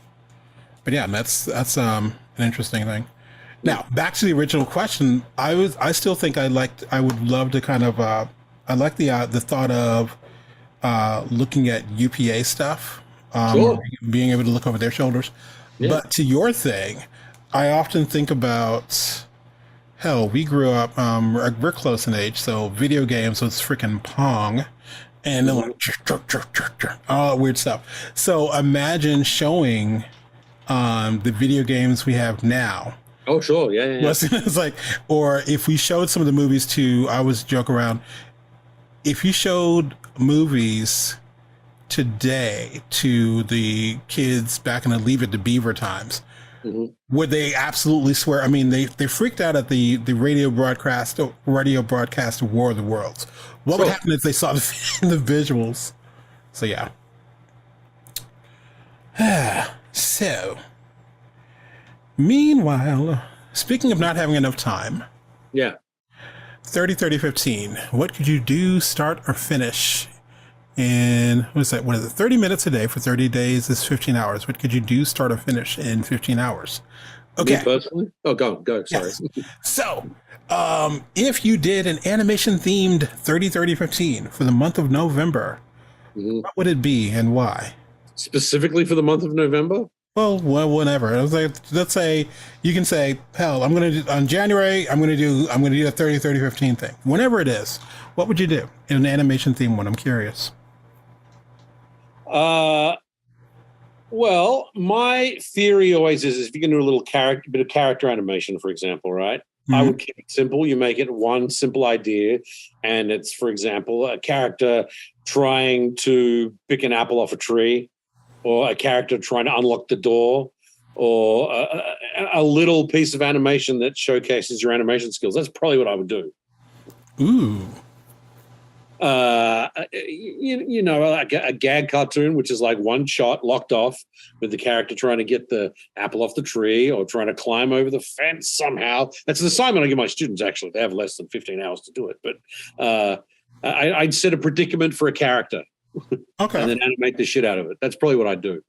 but yeah, that's an interesting thing. Now back to the original question. I still think I would love to kind of, I like the thought of looking at UPA stuff. Sure. Being able to look over their shoulders. Yeah. But to your thing, I often think about, hell, we grew up, we're close in age, so video games was freaking Pong and then like, all that weird stuff. So imagine showing the video games we have now. Oh, sure. Yeah. It's like, or if we showed some of the movies to, I always joke around, if you showed movies today to the kids back in the Leave It to Beaver times, would they absolutely swear? I mean, they freaked out at the radio broadcast of War of the Worlds. What would happen if they saw the visuals? So yeah. So, meanwhile, speaking of not having enough time, 30-30-15. What could you do, start, or finish in, what is it, 30 minutes a day for 30 days is 15 hours. What could you do, start, or finish in 15 hours? Okay. Me personally? Oh, go. Sorry. Yes. So, if you did an animation-themed 30-30-15 for the month of November, what would it be and why? Specifically for the month of November? Well, whenever. I was like, let's say you can say, hell, I'm going to do on January. I'm going to do a 30-30-15 thing. Whenever it is, what would you do in an animation theme one? I'm curious. Well, my theory always is if you can do a bit of character animation, for example, right? I would keep it simple. You make it one simple idea, and it's, for example, a character trying to pick an apple off a tree, or a character trying to unlock the door, or a little piece of animation that showcases your animation skills. That's probably what I would do. Ooh. You know, like a gag cartoon, which is like one shot locked off with the character trying to get the apple off the tree or trying to climb over the fence somehow. That's an assignment I give my students, actually. They have less than 15 hours to do it. But I'd set a predicament for a character. Okay. And then animate the shit out of it. That's probably what I'd do.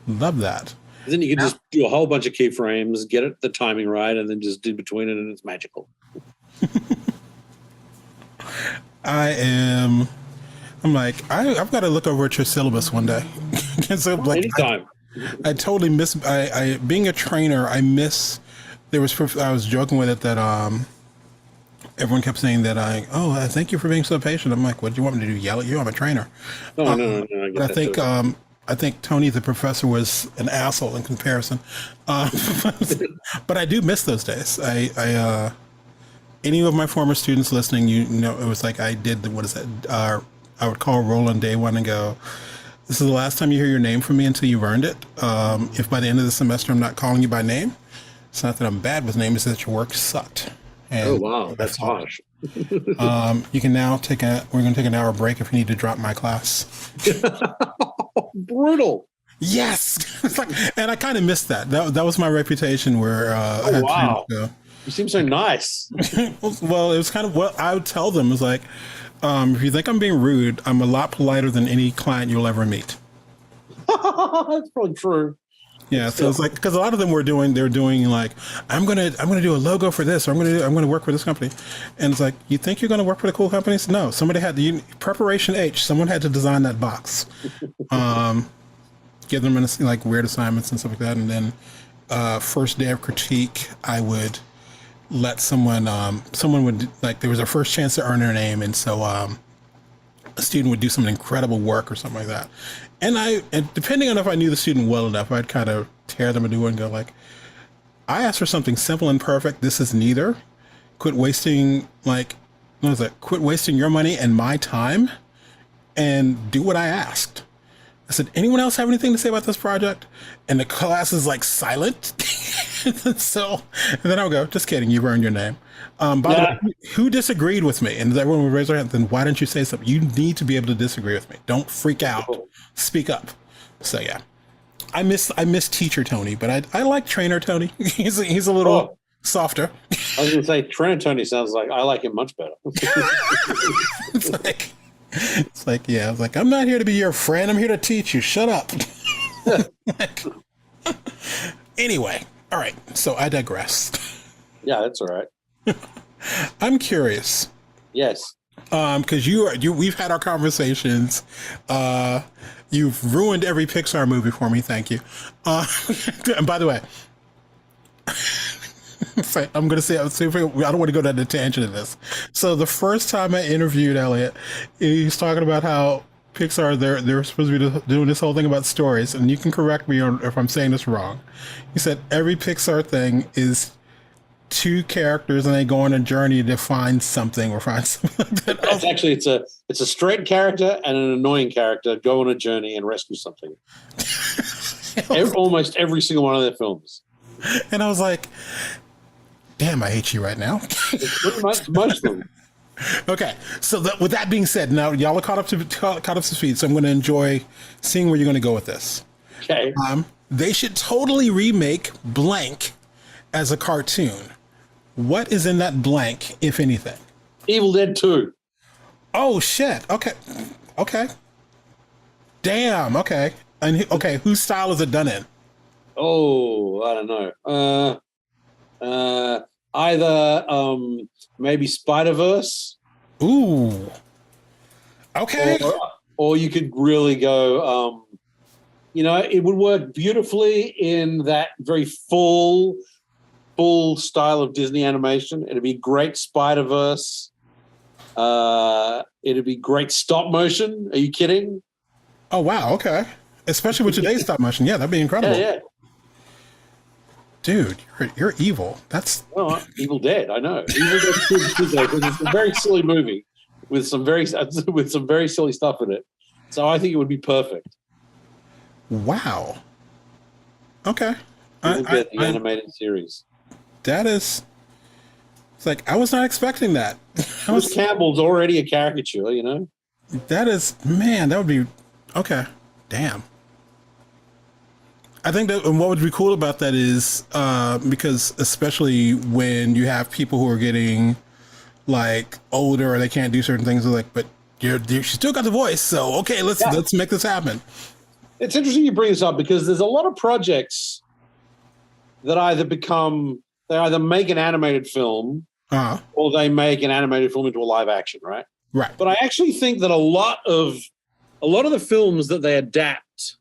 Love that. Then you can just do a whole bunch of keyframes, get it the timing right, and then just do between it, and it's magical. I'm like, I've got to look over at your syllabus one day. So, like, anytime. I totally miss, I being a trainer, I was joking with it that, everyone kept saying that I thank you for being so patient. I'm like, what do you want me to do? Yell at you? I'm a trainer. No. I think Tony, the professor, was an asshole in comparison. But I do miss those days. Any of my former students listening, you know, it was like I did I would call roll on day one and go, this is the last time you hear your name from me until you've earned it. If by the end of the semester I'm not calling you by name, it's not that I'm bad with names, it's that your work sucked. And oh, wow. That's harsh. You can now we're going to take an hour break if you need to drop my class. Brutal. Yes. And I kind of missed that. That was my reputation where I had wow. to go. You seem so nice. Well, it was kind of what I would tell them. It was like, if you think I'm being rude, I'm a lot politer than any client you'll ever meet. That's probably true. Yeah, so it's like, because a lot of them they're doing like, I'm gonna do a logo for this, or I'm gonna work for this company, and it's like, you think you're gonna work for the cool companies? No, somebody had preparation H. Someone had to design that box, give them like weird assignments and stuff like that, and then first day of critique, I would let someone would, like, there was a first chance to earn their name, and so a student would do some incredible work or something like that. And depending on if I knew the student well enough, I'd kind of tear them a new one and go like, I asked for something simple and perfect. This is neither. Quit wasting what is it? Quit wasting your money and my time, and do what I asked. I said, anyone else have anything to say about this project? And the class is like silent. So, and then I'll go, just kidding, you've earned your name. By the way, who disagreed with me? And everyone would raise their hand. Then why didn't you say something? You need to be able to disagree with me. Don't freak out. Speak up. So yeah, I miss teacher Tony, but I like trainer Tony. He's a little softer. I was gonna say trainer Tony sounds like I like him much better. It's like, yeah, I was like, I'm not here to be your friend. I'm here to teach you. Shut up. Anyway, all right. So I digress. Yeah, that's all right. I'm curious. Yes. Because we've had our conversations. You've ruined every Pixar movie for me. Thank you. And by the way, I'm going to say, I don't want to go down the tangent of this. So the first time I interviewed Elliot, he's talking about how Pixar, they're supposed to be doing this whole thing about stories, and you can correct me if I'm saying this wrong. He said every Pixar thing is two characters and they go on a journey to find something or find something like that. It's actually, it's a straight character and an annoying character go on a journey and rescue something. Almost every single one of their films. And I was like, damn, I hate you right now. It's pretty much most of them. Okay, so with that being said, now y'all are caught up to speed, so I'm going to enjoy seeing where you're going to go with this. Okay. They should totally remake blank as a cartoon. What is in that blank, if anything? Evil Dead 2. Oh shit. Okay. Damn. Okay. And okay, whose style is it done in? Oh, I don't know. Either maybe Spider-Verse. Ooh. Okay. Or you could really go, it would work beautifully in that very full style of Disney animation. It'd be great Spider-Verse. It'd be great stop motion. Are you kidding? Oh, wow. Okay. Especially with today's stop motion. Yeah, that'd be incredible. Yeah. Dude, you're evil. That's Evil Dead. I know. Evil Dead 2 is a very silly movie with some very silly stuff in it. So I think it would be perfect. Wow. Okay. Evil Dead, the animated series. That is. It's like I was not expecting that. Bruce Campbell's already a caricature, you know. That is, man. That would be okay. Damn. I think that, and what would be cool about that is because especially when you have people who are getting like older or they can't do certain things, they're like, but you still got the voice, so okay, let's make this happen. It's interesting you bring this up because there's a lot of projects that either make an animated film or they make an animated film into a live action, right? Right. But I actually think that a lot of the films that they adapt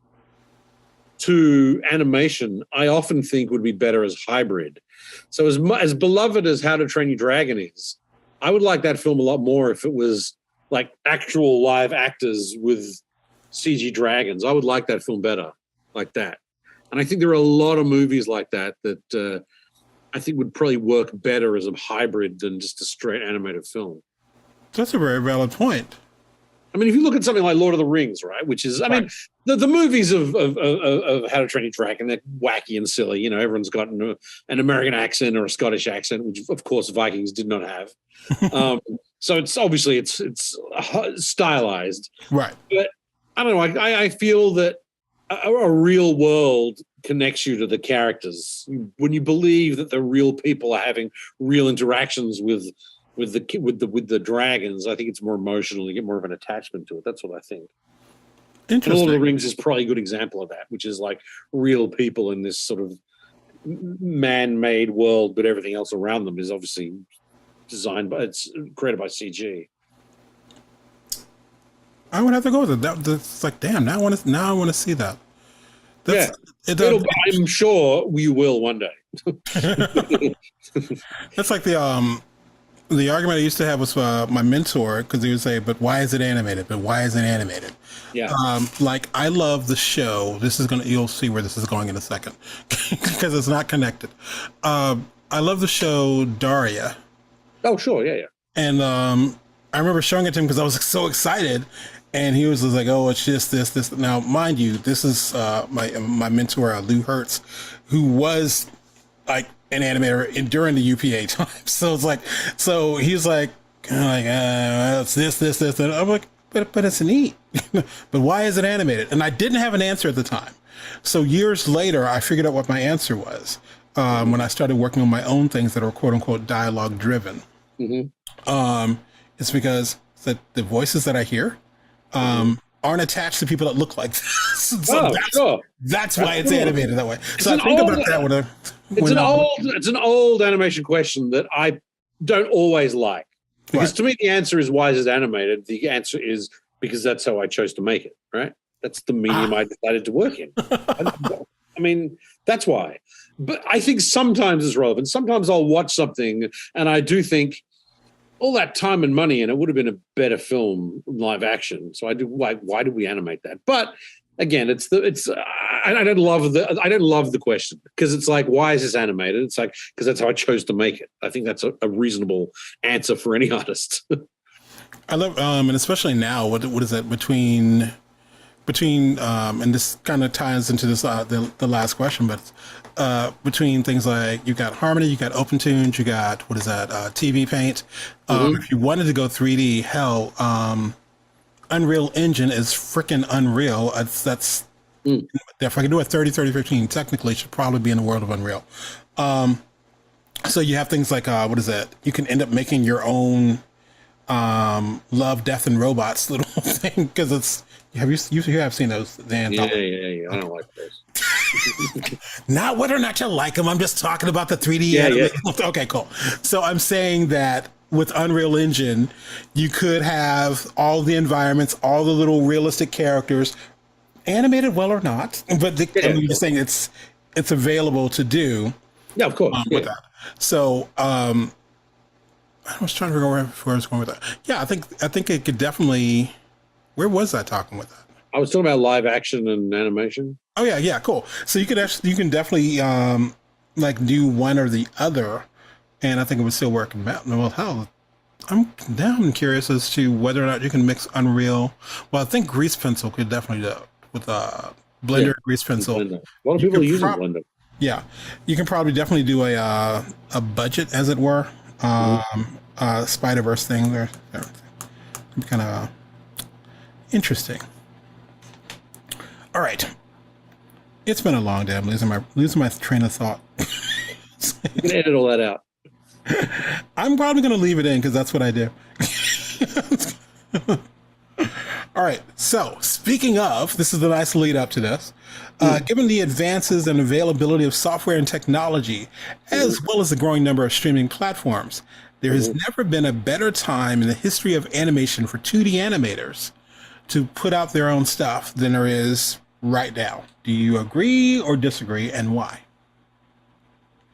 to animation, I often think would be better as hybrid. So as beloved as How to Train Your Dragon is, I would like that film a lot more if it was like actual live actors with CG dragons. I would like that film better like that. And I think there are a lot of movies like that I think would probably work better as a hybrid than just a straight animated film. That's a very valid point. I mean, if you look at something like Lord of the Rings, right, which is, I mean, the movies of How to Train Your Dragon, they're wacky and silly. You know, everyone's got an American accent or a Scottish accent, which of course Vikings did not have. So it's obviously it's stylized, right? But I don't know. I feel that a real world connects you to the characters when you believe that the real people are having real interactions with the dragons. I think it's more emotional. You get more of an attachment to it. That's what I think. Interesting. Lord of the Rings is probably a good example of that, which is like real people in this sort of man-made world, but everything else around them is obviously it's created by CG. I would have to go with it. That's like, damn. Now I want to see that. I'm sure we will one day. That's like the The argument I used to have was my mentor, because he would say, "But why is it animated? But why is it animated?" Yeah. Like, I love the show. You'll see where this is going in a second, because it's not connected. I love the show Daria. Oh, sure. Yeah, yeah. And I remember showing it to him because I was so excited, and he was just like, "Oh, it's just this." Now, mind you, this is my mentor Lou Hertz, who was like an animator during the UPA time. So it's like, so he's like, it's this, and I'm like, but it's neat. But why is it animated? And I didn't have an answer at the time. So years later, I figured out what my answer was when I started working on my own things that are quote unquote dialogue driven. It's because the voices that I hear aren't attached to people that look like this. So that's why it's animated that way. So I think about that it's an old animation question that I don't always like. Because to me, the answer is, why is it animated? The answer is because that's how I chose to make it, right? That's the medium I decided to work in. I mean, that's why. But I think sometimes it's relevant. Sometimes I'll watch something and I do think, all that time and money, and it would have been a better film live action. So I do like, why did we animate that? But again, I don't love the question, because it's like, why is this animated? It's like, because that's how I chose to make it. I think that's a reasonable answer for any artist. I love, and especially now, what is that between, and this kind of ties into this the last question, but between things like you got Harmony, you got OpenTunes, you got TV Paint. If you wanted to go 3D, hell, Unreal Engine is freaking unreal. If I can do a 3015, technically it should probably be in the world of Unreal. So you have things like you can end up making your own Love, Death, and Robots little thing, because it's you have seen those. Yeah. I don't like those. Not whether or not you like them. I'm just talking about the 3D. Yeah. Okay, cool. So I'm saying that with Unreal Engine, you could have all the environments, all the little realistic characters, animated well or not. But I'm just saying it's available to do. Yeah, of course. With that. So I was trying to figure out where I was going with that. Yeah, I think it could definitely. Where was I talking with that? I was talking about live action and animation. Oh yeah, cool. So you can definitely like do one or the other, and I think it would still work. Well, hell, I'm curious as to whether or not you can mix Unreal. Well, I think Grease Pencil could definitely do it with Blender, Grease Pencil. Blender. A lot of people are using Blender. Yeah, you can probably definitely do a budget, as it were, Spider-Verse thing there. Kind of interesting. All right. It's been a long day. I'm losing my train of thought. You can edit all that out. I'm probably going to leave it in because that's what I do. All right. So, speaking of, this is a nice lead up to this. Given the advances and availability of software and technology, as well as the growing number of streaming platforms, there has never been a better time in the history of animation for 2D animators to put out their own stuff than there is right now. Do you agree or disagree, and why?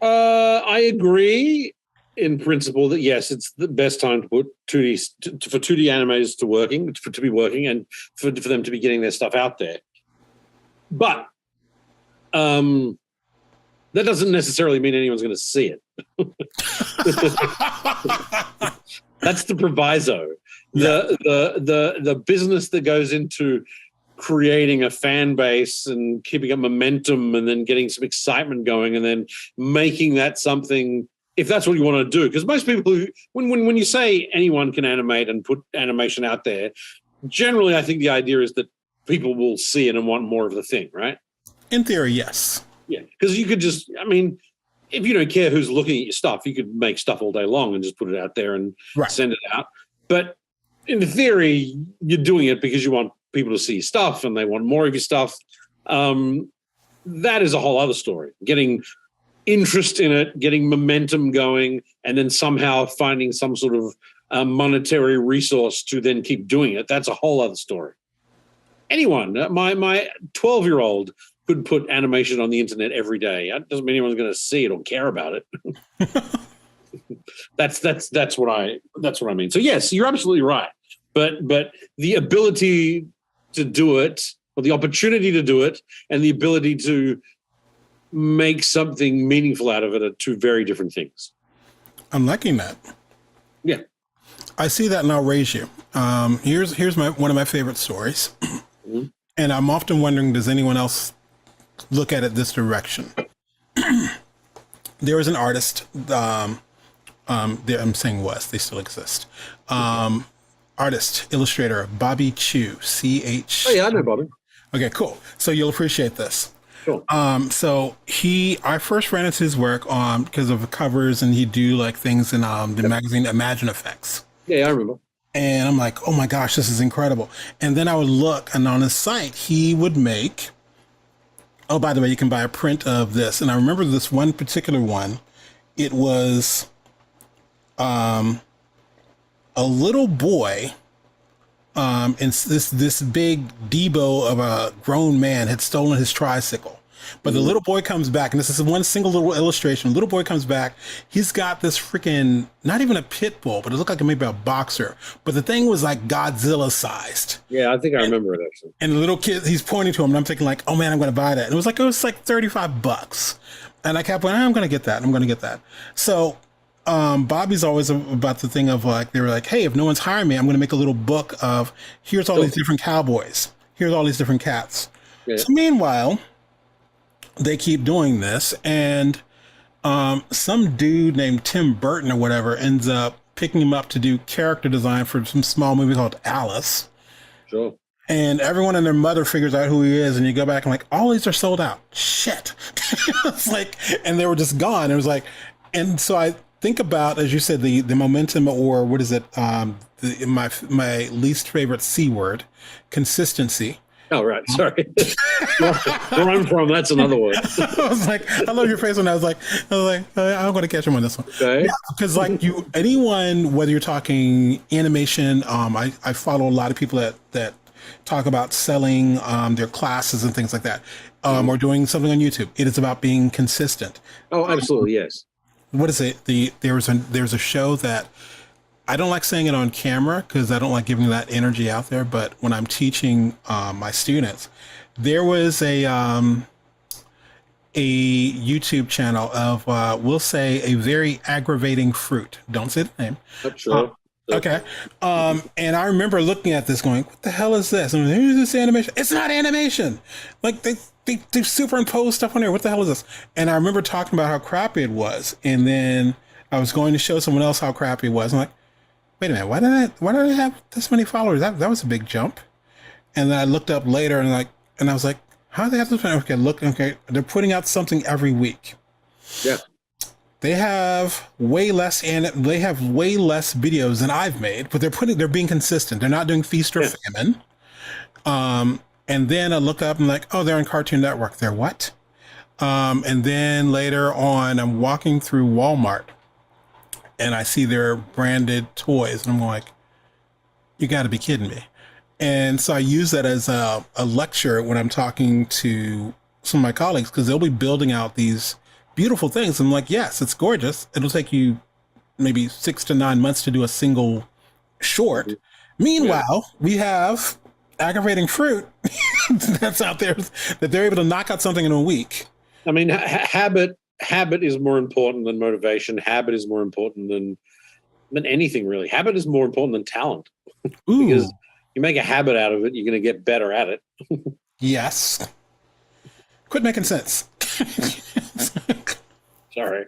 I agree in principle that yes, it's the best time to put 2D for 2D animators to be working, and for them to be getting their stuff out there. But that doesn't necessarily mean anyone's going to see it. That's the proviso. Yeah. The business that goes into creating a fan base and keeping up momentum and then getting some excitement going and then making that something, if that's what you want to do. Because most people who, when you say anyone can animate and put animation out there, generally I think the idea is that people will see it and want more of the thing, right? In theory, yes. Yeah, because you could just, I mean, if you don't care who's looking at your stuff, you could make stuff all day long and just put it out there and send it out. But in theory, you're doing it because you want people to see your stuff and they want more of your stuff. That is a whole other story. Getting interest in it, getting momentum going, and then somehow finding some sort of monetary resource to then keep doing it. That's a whole other story. Anyone, my 12-year-old could put animation on the internet every day. That doesn't mean anyone's going to see it or care about it. That's what I mean. So yes, you're absolutely right. But the ability to do it, or the opportunity to do it, and the ability to make something meaningful out of it are two very different things. I'm liking that. Yeah. I see that, and I'll raise you. Here's one of my favorite stories. Mm-hmm. And I'm often wondering, does anyone else look at it this direction? There was an artist, I'm saying was, they still exist. Artist, illustrator, Bobby Chu, C-H. Oh yeah, I know Bobby. Okay, cool. So you'll appreciate this. Cool. So I first ran into his work because of the covers, and he'd do like things in the magazine Imagine Effects. Yeah, I remember. And I'm like, oh my gosh, this is incredible. And then I would look, and on his site, he would make, oh, by the way, you can buy a print of this. And I remember this one particular one. It was a little boy, and this big Debo of a grown man had stolen his tricycle. But the little boy comes back, and this is one single little illustration. Little boy comes back. He's got this freaking, not even a pit bull, but it looked like maybe a boxer. But the thing was like Godzilla sized. Yeah, I think I remember it actually. And the little kid, he's pointing to him, and I'm thinking like, oh man, I'm going to buy that. And it was like $35. And I kept going, I'm going to get that. I'm going to get that. So Bobby's always about the thing of like, they were like, hey, if no one's hiring me, I'm going to make a little book of here's all these different cowboys. Here's all these different cats. Yeah. So meanwhile, they keep doing this, and some dude named Tim Burton or whatever ends up picking him up to do character design for some small movie called Alice. Sure. And everyone and their mother figures out who he is, and you go back and like, all these are sold out. Shit. It's like, and they were just gone. It was like, and so I think about, as you said, the momentum, or what is it? My least favorite C word, consistency. Oh, right. Sorry. Where I'm from, that's another word. I was like, I love your face when I was like, I'm going to catch him on this one. Okay. Yeah, because like anyone, whether you're talking animation, I follow a lot of people that talk about selling their classes and things like that, or doing something on YouTube. It is about being consistent. Oh, absolutely. Yes. What is it? There's a show that, I don't like saying it on camera because I don't like giving that energy out there. But when I'm teaching my students, there was a YouTube channel of, we'll say, a very aggravating fruit. Don't say the name. Sure. Okay. And I remember looking at this going, what the hell is this? And who's this animation? It's not animation. Like they superimpose stuff on there. What the hell is this? And I remember talking about how crappy it was. And then I was going to show someone else how crappy it was. I'm like, wait a minute, why did I have this many followers? That was a big jump. And then I looked up later and I was like, how do they have this many? Okay, they're putting out something every week. Yeah. They have way less videos than I've made, but they're being consistent. They're not doing feast or famine. And then I look up and like, oh, they're on Cartoon Network. They're what? And then later on, I'm walking through Walmart, and I see their branded toys, and I'm like, you got to be kidding me. And so I use that as a lecture when I'm talking to some of my colleagues, because they'll be building out these beautiful things. I'm like, yes, it's gorgeous. It'll take you maybe 6 to 9 months to do a single short. Meanwhile, we have aggravating fruit that's out there that they're able to knock out something in a week. I mean, habit is more important than motivation. Habit is more important than anything, really. Habit is more important than talent. Because you make a habit out of it, you're going to get better at it. Yes. Quit making sense. Sorry.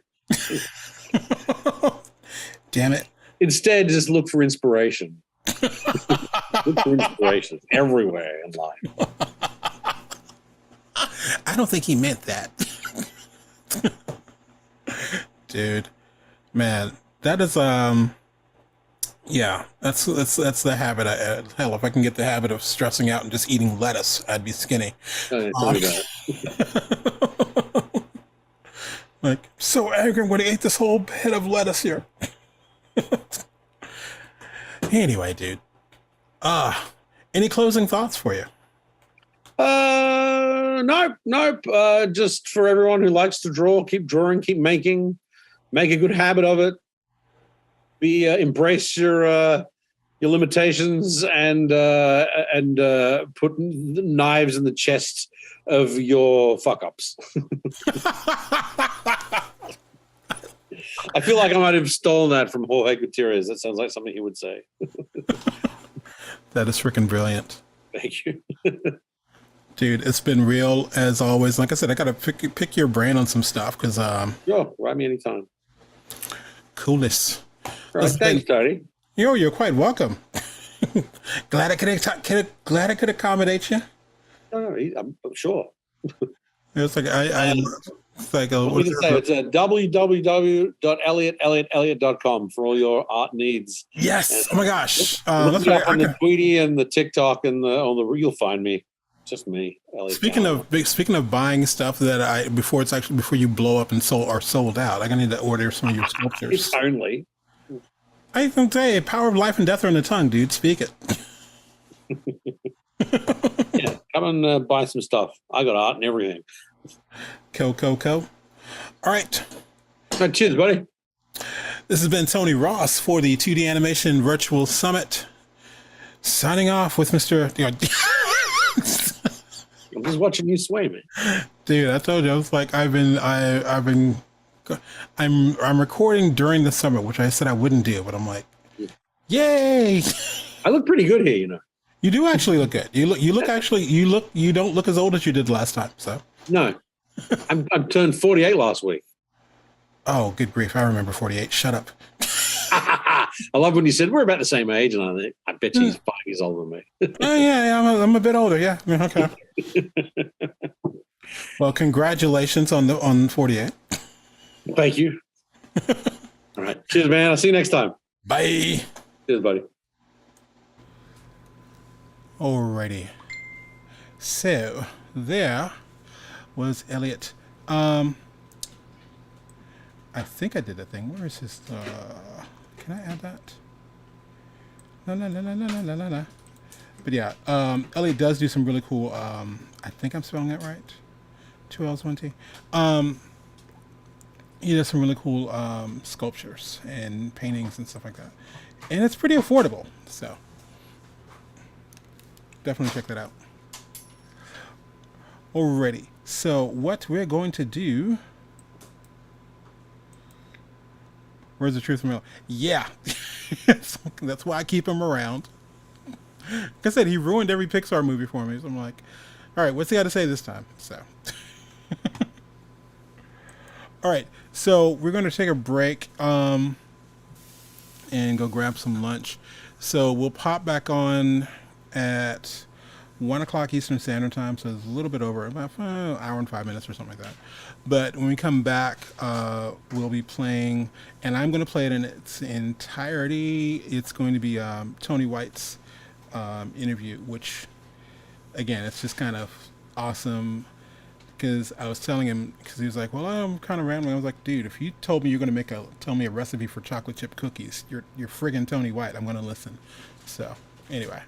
Damn it. Instead, just look for inspiration. Look for inspiration everywhere in life. I don't think he meant that. Dude, man, that is yeah, that's the habit. Hell, if I can get the habit of stressing out and just eating lettuce, I'd be skinny. Like, so angry, I'm going to eat this whole head of lettuce here. Anyway, dude. Any closing thoughts for you? Nope. Just for everyone who likes to draw, keep drawing, keep making, make a good habit of it. embrace your limitations and put knives in the chest of your fuck ups. I feel like I might have stolen that from Jorge Gutierrez. That sounds like something he would say. That is freaking brilliant. Thank you. Dude, it's been real as always. Like I said, I got to pick your brain on some stuff because Sure, write me anytime. Coolness. All right, thanks, Tony. You're quite welcome. Glad I could accommodate you. Oh, I'm sure. It's like it's like What we can say, it's www.elliot.com for all your art needs. Yes. Oh my gosh. Look me up on the Tweety and the TikTok and you'll find me. Just me, Elliot. Speaking of buying stuff that before you blow up and sold out, I'm gonna need to order some of your sculptures. It's only. I can say, power of life and death are in the tongue, dude. Speak it. Yeah, come and buy some stuff. I got art and everything. Co. All right. Cheers, buddy. This has been Tony Ross for the 2D Animation Virtual Summit. Signing off with Mr. I'm just watching you sway, man. Dude, I told you, I was like, I'm recording during the summit, which I said I wouldn't do, but I'm like, yay! I look pretty good here, you know. You do actually look good. You don't look as old as you did last time. So no, I turned 48 last week. Oh, good grief! I remember 48. Shut up. I love when you said we're about the same age, and I bet you he's 5 years older than me. Oh yeah, I'm a bit older. Yeah, okay. Well, congratulations on 48. Thank you. All right, cheers, man. I'll see you next time. Bye. Cheers, buddy. Alrighty. So there was Elliot. I think I did the thing. Where is his? Can I add that? No. But yeah, Elliot does do some really cool. I think I'm spelling that right. 2 L's 1 T. He does some really cool sculptures and paintings and stuff like that, and it's pretty affordable. So definitely check that out. Alrighty. So what we're going to do. Where's the truth from Elliot? Yeah. That's why I keep him around. Like I said, he ruined every Pixar movie for me. So I'm like, all right, what's he got to say this time? So, all right. So we're going to take a break and go grab some lunch. So we'll pop back on at 1 o'clock Eastern Standard Time. So it's a little bit over, about an hour and 5 minutes or something like that. But when we come back, we'll be playing, and I'm going to play it in its entirety. It's going to be Tony White's interview, which, again, it's just kind of awesome. Because I was telling him, because he was like, well, I'm kind of rambling. I was like, dude, if you told me you're going to tell me a recipe for chocolate chip cookies, you're friggin' Tony White. I'm going to listen. So anyway,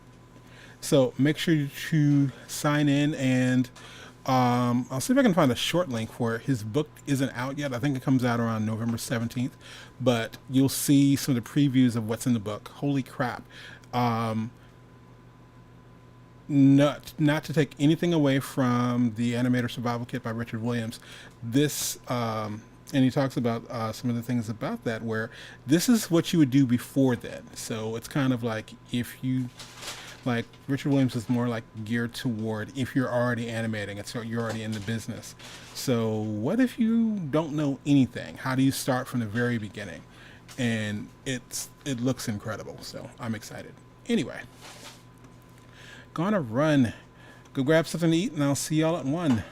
so make sure to sign in, and I'll see if I can find a short link for it. His book isn't out yet. I think it comes out around November 17th, but you'll see some of the previews of what's in the book. Holy crap. Not to take anything away from the Animator Survival Kit by Richard Williams. This, and he talks about some of the things about that, where this is what you would do before then. So it's kind of like like Richard Williams is more like geared toward if you're already animating, so you're already in the business. So what if you don't know anything? How do you start from the very beginning? And it looks incredible. So I'm excited. Anyway, gonna run, go grab something to eat, and I'll see y'all at 1.